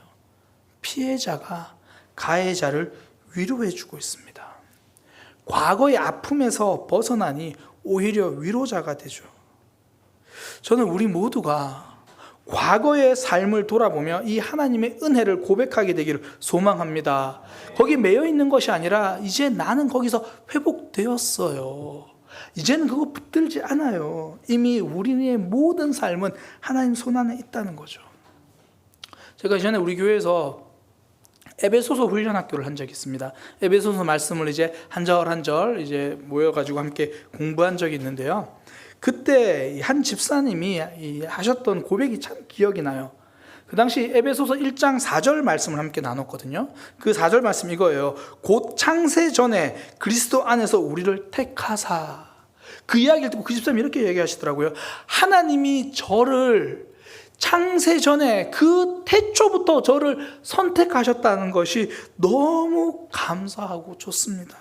피해자가 가해자를 위로해 주고 있습니다. 과거의 아픔에서 벗어나니 오히려 위로자가 되죠. 저는 우리 모두가 과거의 삶을 돌아보며 이 하나님의 은혜를 고백하게 되기를 소망합니다. 거기 매여 있는 것이 아니라 이제 나는 거기서 회복되었어요. 이제는 그거 붙들지 않아요. 이미 우리의 모든 삶은 하나님 손안에 있다는 거죠. 제가 전에 우리 교회에서 에베소서 훈련학교를 한 적이 있습니다. 에베소서 말씀을 이제 한 절 한 절 이제 모여가지고 함께 공부한 적이 있는데요. 그때 한 집사님이 하셨던 고백이 참 기억이 나요. 그 당시 에베소서 1장 4절 말씀을 함께 나눴거든요. 그 4절 말씀 이거예요. 곧 창세 전에 그리스도 안에서 우리를 택하사. 그 이야기를 듣고 그 집사님이 이렇게 얘기하시더라고요. 하나님이 저를 창세 전에 그 태초부터 저를 선택하셨다는 것이 너무 감사하고 좋습니다.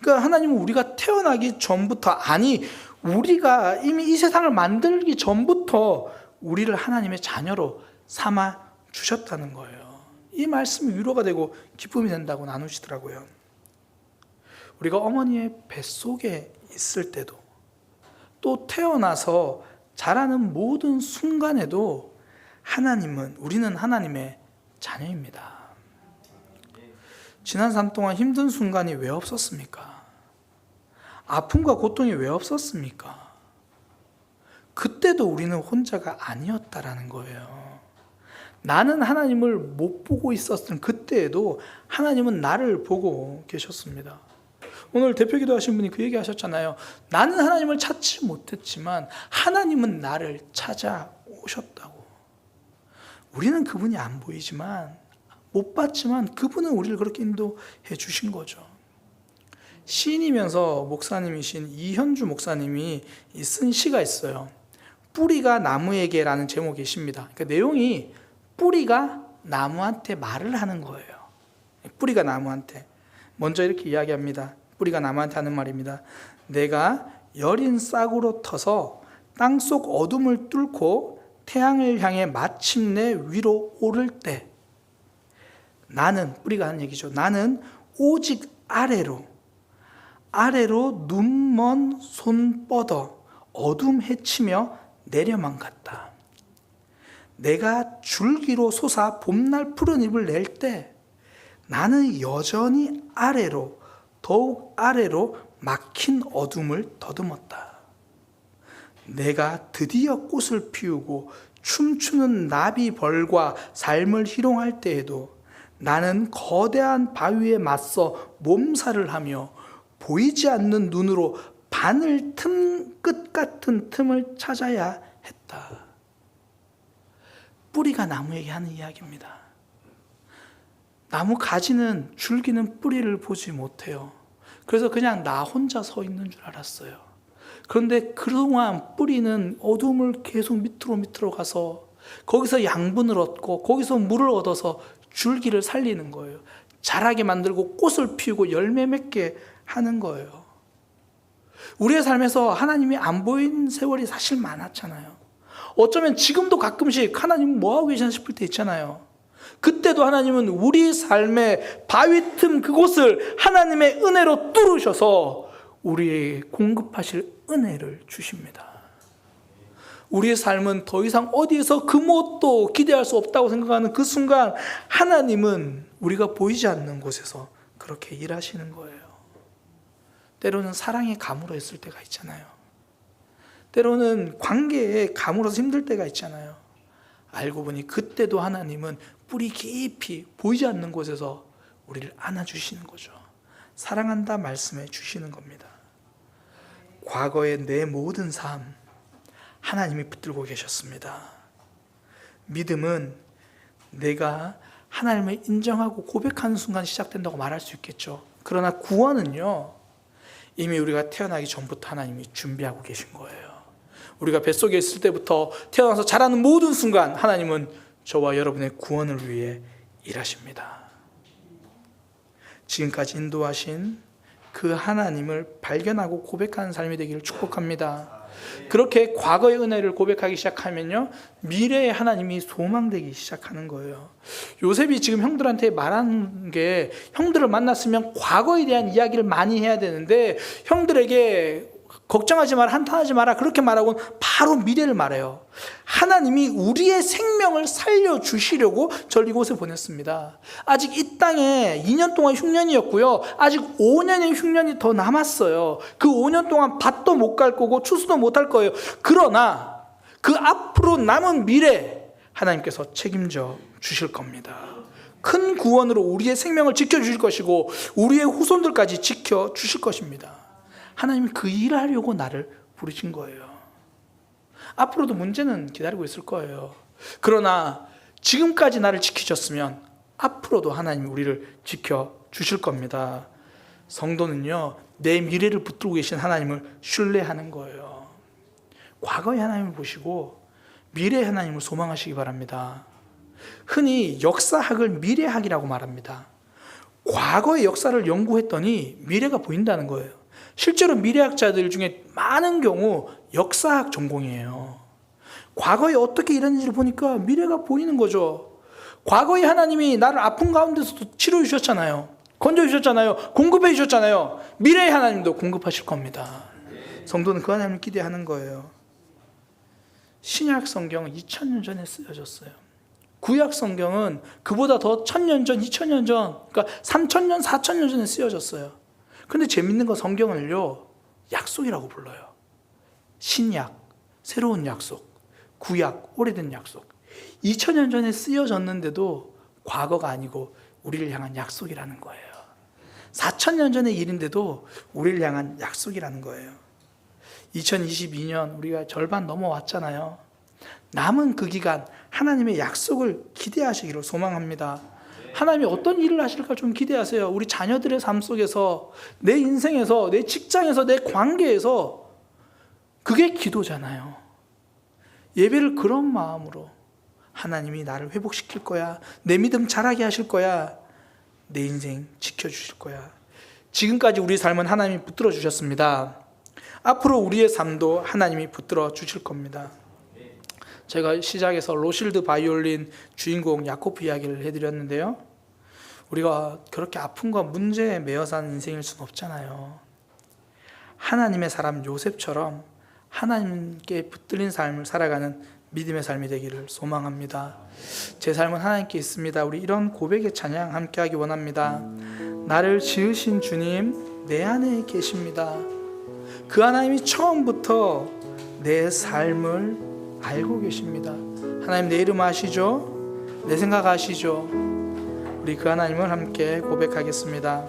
그러니까 하나님은 우리가 태어나기 전부터, 아니 우리가 이미 이 세상을 만들기 전부터 우리를 하나님의 자녀로 삼아 주셨다는 거예요. 이 말씀이 위로가 되고 기쁨이 된다고 나누시더라고요. 우리가 어머니의 뱃속에 있을 때도, 또 태어나서 자라는 모든 순간에도 우리는 하나님의 자녀입니다. 지난 삶 동안 힘든 순간이 왜 없었습니까? 아픔과 고통이 왜 없었습니까? 그때도 우리는 혼자가 아니었다라는 거예요. 나는 하나님을 못 보고 있었던 그때에도 하나님은 나를 보고 계셨습니다. 오늘 대표기도 하신 분이 그 얘기 하셨잖아요. 나는 하나님을 찾지 못했지만 하나님은 나를 찾아오셨다고. 우리는 그분이 안 보이지만, 못 봤지만 그분은 우리를 그렇게 인도해 주신 거죠. 시인이면서 목사님이신 이현주 목사님이 쓴 시가 있어요. 뿌리가 나무에게라는 제목의 시입니다. 그러니까 내용이 뿌리가 나무한테 말을 하는 거예요. 뿌리가 나무한테 먼저 이렇게 이야기합니다. 뿌리가 나무한테 하는 말입니다. 내가 여린 싹으로 터서 땅속 어둠을 뚫고 태양을 향해 마침내 위로 오를 때, 나는, 뿌리가 하는 얘기죠. 나는 오직 아래로 눈먼 손 뻗어 어둠 헤치며 내려만 갔다. 내가 줄기로 솟아 봄날 푸른 잎을 낼 때 나는 여전히 더욱 아래로 막힌 어둠을 더듬었다. 내가 드디어 꽃을 피우고 춤추는 나비벌과 삶을 희롱할 때에도 나는 거대한 바위에 맞서 몸살을 하며 보이지 않는 눈으로 바늘 끝 같은 틈을 찾아야 했다. 뿌리가 나무에게 하는 이야기입니다. 나무 가지는, 줄기는 뿌리를 보지 못해요. 그래서 그냥 나 혼자 서 있는 줄 알았어요. 그런데 그동안 뿌리는 어둠을 계속 밑으로 가서 거기서 양분을 얻고 거기서 물을 얻어서 줄기를 살리는 거예요. 자라게 만들고 꽃을 피우고 열매 맺게 하는 거예요. 우리의 삶에서 하나님이 안 보이는 세월이 사실 많았잖아요. 어쩌면 지금도 가끔씩 하나님은 뭐하고 계시나 싶을 때 있잖아요. 그때도 하나님은 우리 삶의 바위 틈 그곳을 하나님의 은혜로 뚫으셔서 우리에게 공급하실 은혜를 주십니다. 우리의 삶은 더 이상 어디에서 그 무엇도 기대할 수 없다고 생각하는 그 순간 하나님은 우리가 보이지 않는 곳에서 그렇게 일하시는 거예요. 때로는 사랑에 가물어 있을 때가 있잖아요. 때로는 관계에 가물어서 힘들 때가 있잖아요. 알고 보니 그때도 하나님은 뿌리 깊이 보이지 않는 곳에서 우리를 안아주시는 거죠. 사랑한다 말씀해 주시는 겁니다. 과거의 내 모든 삶 하나님이 붙들고 계셨습니다. 믿음은 내가 하나님을 인정하고 고백하는 순간 시작된다고 말할 수 있겠죠. 그러나 구원은요, 이미 우리가 태어나기 전부터 하나님이 준비하고 계신 거예요. 우리가 뱃속에 있을 때부터 태어나서 자라는 모든 순간 하나님은 저와 여러분의 구원을 위해 일하십니다. 지금까지 인도하신 그 하나님을 발견하고 고백하는 삶이 되기를 축복합니다. 그렇게 과거의 은혜를 고백하기 시작하면요, 미래의 하나님이 소망되기 시작하는 거예요. 요셉이 지금 형들한테 말한 게, 형들을 만났으면 과거에 대한 이야기를 많이 해야 되는데 형들에게 걱정하지 마라, 한탄하지 마라 그렇게 말하고는 바로 미래를 말해요. 하나님이 우리의 생명을 살려주시려고 저를 이곳에 보냈습니다. 아직 이 땅에 2년 동안 흉년이었고요, 아직 5년의 흉년이 더 남았어요. 그 5년 동안 밭도 못 갈 거고 추수도 못 할 거예요. 그러나 그 앞으로 남은 미래 하나님께서 책임져 주실 겁니다. 큰 구원으로 우리의 생명을 지켜주실 것이고 우리의 후손들까지 지켜주실 것입니다. 하나님이 그 일을 하려고 나를 부르신 거예요. 앞으로도 문제는 기다리고 있을 거예요. 그러나 지금까지 나를 지키셨으면 앞으로도 하나님이 우리를 지켜주실 겁니다. 성도는요, 내 미래를 붙들고 계신 하나님을 신뢰하는 거예요. 과거의 하나님을 보시고 미래의 하나님을 소망하시기 바랍니다. 흔히 역사학을 미래학이라고 말합니다. 과거의 역사를 연구했더니 미래가 보인다는 거예요. 실제로 미래학자들 중에 많은 경우 역사학 전공이에요. 과거에 어떻게 일했는지를 보니까 미래가 보이는 거죠. 과거에 하나님이 나를 아픈 가운데서도 치료해 주셨잖아요. 건져 주셨잖아요. 공급해 주셨잖아요. 미래의 하나님도 공급하실 겁니다. 성도는 그 하나님을 기대하는 거예요. 신약 성경은 2000년 전에 쓰여졌어요. 구약 성경은 그보다 더 1000년 전, 2000년 전, 그러니까 3000년, 4000년 전에 쓰여졌어요. 근데 재밌는 건 성경을요, 약속이라고 불러요. 신약, 새로운 약속, 구약, 오래된 약속. 2000년 전에 쓰여졌는데도 과거가 아니고 우리를 향한 약속이라는 거예요. 4000년 전의 일인데도 우리를 향한 약속이라는 거예요. 2022년 우리가 절반 넘어왔잖아요. 남은 그 기간 하나님의 약속을 기대하시기를 소망합니다. 하나님이 어떤 일을 하실까 좀 기대하세요. 우리 자녀들의 삶 속에서, 내 인생에서, 내 직장에서, 내 관계에서. 그게 기도잖아요. 예배를 그런 마음으로, 하나님이 나를 회복시킬 거야, 내 믿음 자라게 하실 거야, 내 인생 지켜주실 거야. 지금까지 우리 삶은 하나님이 붙들어 주셨습니다. 앞으로 우리의 삶도 하나님이 붙들어 주실 겁니다. 제가 시작에서 로실드 바이올린 주인공 야코프 이야기를 해드렸는데요, 우리가 그렇게 아픔과 문제에 매여 사는 인생일 수는 없잖아요. 하나님의 사람 요셉처럼 하나님께 붙들린 삶을 살아가는 믿음의 삶이 되기를 소망합니다. 제 삶은 하나님께 있습니다. 우리 이런 고백의 찬양 함께 하기 원합니다. 나를 지으신 주님 내 안에 계십니다. 그 하나님이 처음부터 내 삶을 알고 계십니다. 하나님 내 이름 아시죠? 내 생각 아시죠? 우리 그 하나님을 함께 고백하겠습니다.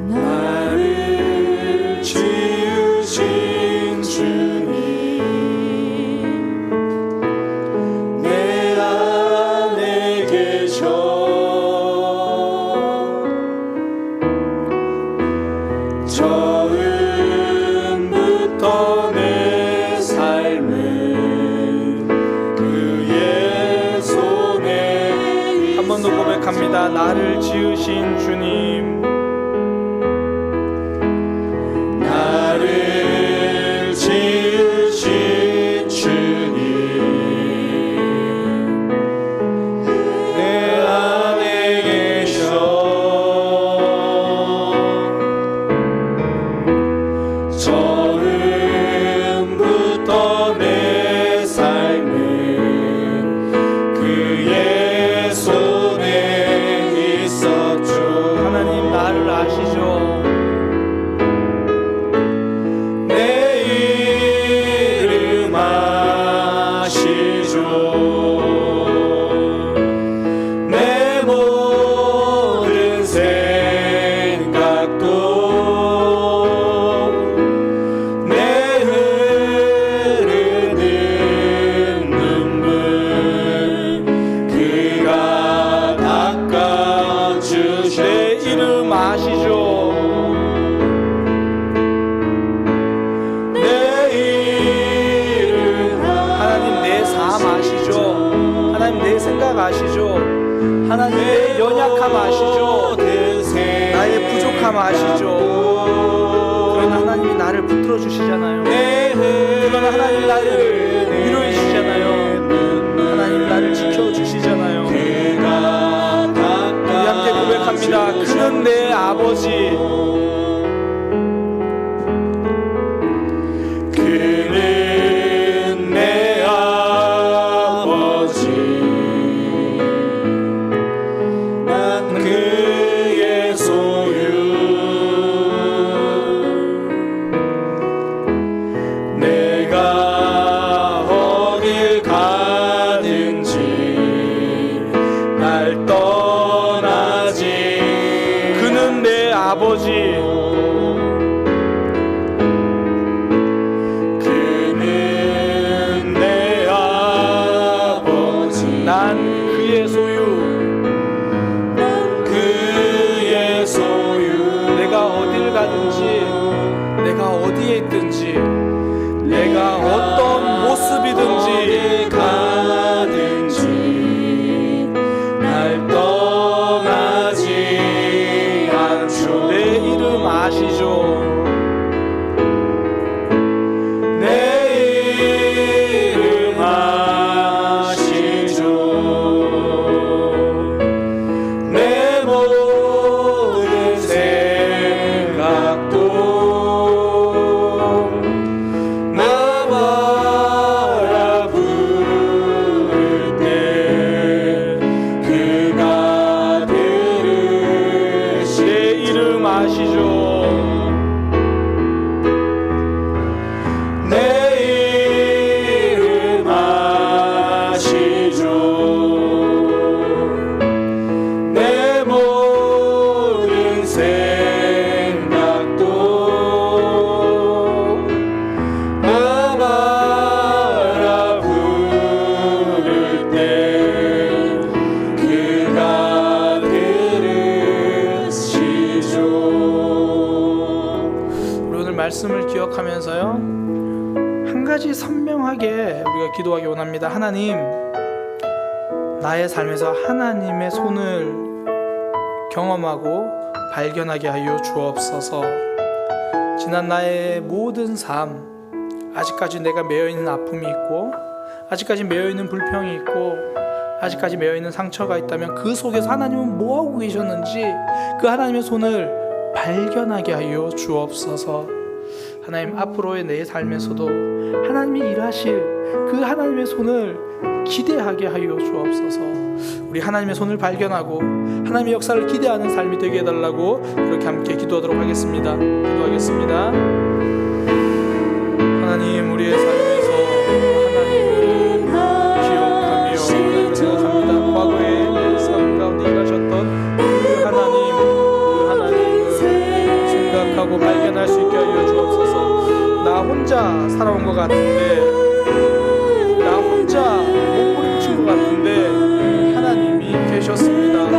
나를 지으신 주 고백합니다. 나를 지으신 주님, 나를 지으신 주님, 내 안에 계셔. 처음부터 내 삶은 그의 손에 있었죠. 하나님 나를 아시죠? 내 이름 아시죠. 내 모든 생각도 내 흐르는 눈물 그가 닦아주셔. 내 이름 아시죠? 내 이름 하나님 내 삶 아시죠? 하나님 내 생각 아시죠? 하나님 내 연약함 아시죠? 나의 부족함 아시죠? 그러나 하나님이 나를 붙들어 주시잖아요. 그러나 하나님 나를 위로해 주시잖아요. 하나님 나를 지켜 주시잖아요. 우리 함께 고백합니다. 그는 내 아버지, 그는 내 아버지, 난 그의 소유. 내가 어딜 가든지 날 떠나지. 그는 내 아버지, 그는 내 아버지, 난 그의 소유. 난 그의 소유. 내가 어딜 가든지, 내가 어디에 있든지, 내가 어떤 모습이든지 가든지 날 떠나지 않죠. 내 이름 아시죠? 내 이름 아시죠. 내 모든 생각도 나 바라볼 때 그가 들으시. 내 이름 아시죠? 내 이름 아시죠. 내 모든 생각도 나 바라볼 때 그가 들으시죠. 우리 오늘 말씀을 기억하면서요, 한 가지 선명하게 우리가 기도하기 원합니다. 하나님, 나의 삶에서 하나님의 손을 경험하고 발견하게 하여 주옵소서. 지난 나의 모든 삶, 아직까지 내가 매여있는 아픔이 있고, 아직까지 매여있는 불평이 있고, 아직까지 매여있는 상처가 있다면 그 속에서 하나님은 뭐하고 계셨는지 그 하나님의 손을 발견하게 하여 주옵소서. 하나님, 앞으로의 내 삶에서도 하나님이 일하실 그 하나님의 손을 기대하게 하여 주옵소서. 우리 하나님의 손을 발견하고 하나님의 역사를 기대하는 삶이 되게 해달라고 그렇게 함께 기도하도록 하겠습니다. 기도하겠습니다. 하나님, 우리의 삶에서 하나님을 기억하며 하나님을 생각합니다. 과거에 내 삶 가운데 일하셨던 그 하나님을 생각하고 발견할 수 있게 하여 주옵소서. 나 혼자 살아온 것 같은데, 나 혼자 몸부림친 것 같은데 하나님이 계셨습니다.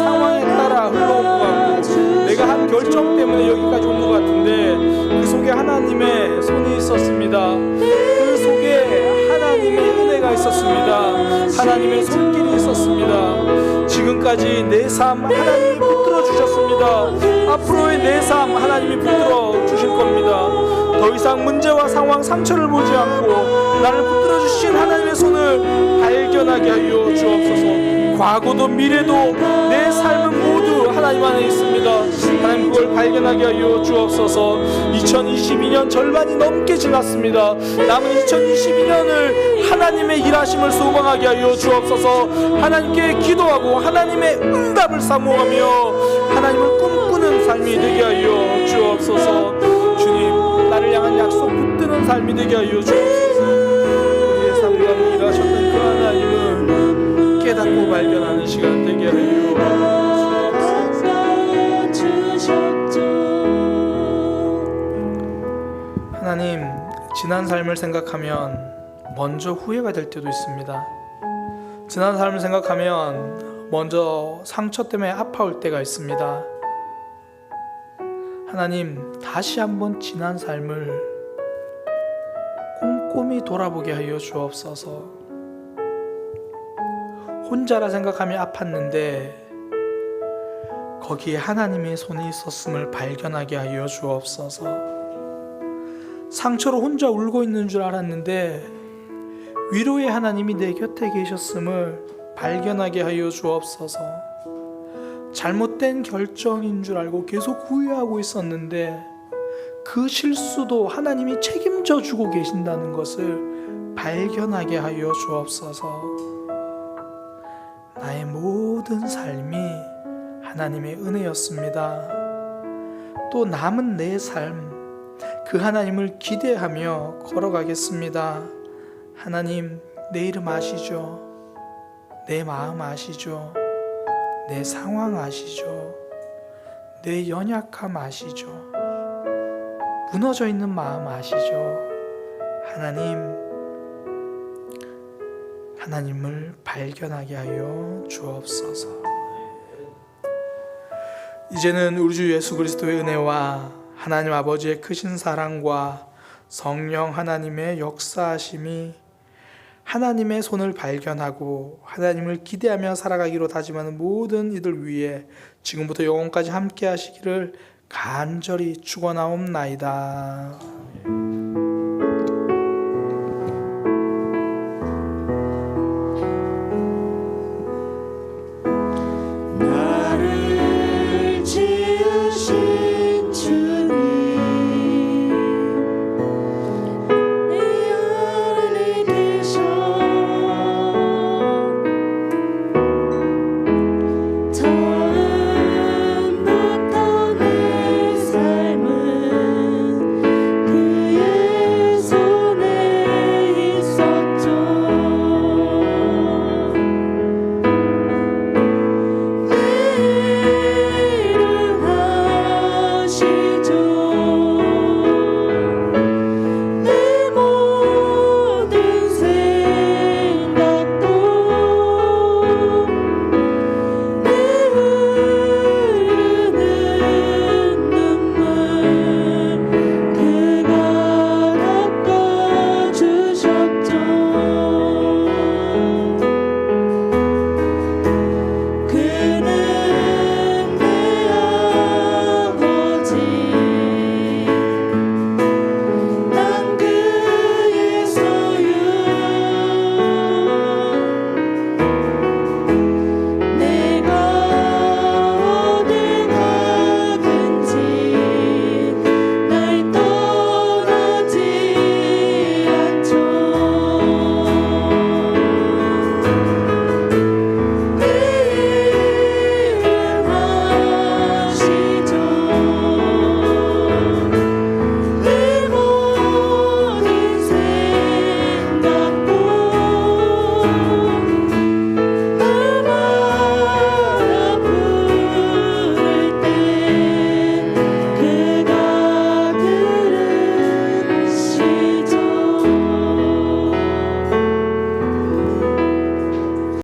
상황에 따라 흘러온 것 같고, 내가 한 결정 때문에 여기까지 온 것 같은데 그 속에 하나님의 손이 있었습니다. 그 속에 하나님의 은혜가 있었습니다. 하나님의 손길이 있었습니다. 지금 지금까지 내 삶 하나님이 붙들어 주셨습니다. 앞으로의 내 삶 하나님이 붙들어 주실 겁니다. 더 이상 문제와 상황, 상처를 보지 않고 나를 붙들어 주신 하나님의 손을 발견하게 하여 주옵소서. 과거도 미래도 내 삶은 모두 하나님 안에 있습니다. 하나님 그걸 발견하게 하여 주옵소서. 2022년 절반이 넘게 지났습니다. 남은 2022년을 하나님의 일하심을 소망하게 하여 주옵소서. 하나님께 기도하고 하나님의 응답을 사모하며 하나님을 꿈꾸는 삶이 되게 하여 주옵소서. 주님, 나를 향한 약속 붙드는 삶이 되게 하여 주옵소서. 우리의 삶 가운데 일하셨던 그 하나님을 깨닫고 발견하는 시간 되게 하여 주옵소서. 하나님, 지난 삶을 생각하면 먼저 후회가 될 때도 있습니다. 지난 삶을 생각하면 먼저 상처 때문에 아파올 때가 있습니다. 하나님, 다시 한번 지난 삶을 꼼꼼히 돌아보게 하여 주옵소서. 혼자라 생각하며 아팠는데 거기에 하나님의 손이 있었음을 발견하게 하여 주옵소서. 상처로 혼자 울고 있는 줄 알았는데 위로의 하나님이 내 곁에 계셨음을 발견하게 하여 주옵소서. 잘못된 결정인 줄 알고 계속 후회하고 있었는데 그 실수도 하나님이 책임져 주고 계신다는 것을 발견하게 하여 주옵소서. 나의 모든 삶이 하나님의 은혜였습니다. 또 남은 내 삶, 그 하나님을 기대하며 걸어가겠습니다. 하나님, 내 이름 아시죠? 내 마음 아시죠? 내 상황 아시죠? 내 연약함 아시죠? 무너져 있는 마음 아시죠? 하나님을 발견하게 하여 주옵소서. 이제는 우리 주 예수 그리스도의 은혜와 하나님 아버지의 크신 사랑과 성령 하나님의 역사하심이 하나님의 손을 발견하고 하나님을 기대하며 살아가기로 다짐하는 모든 이들 위에 지금부터 영원까지 함께 하시기를 간절히 축원하옵나이다.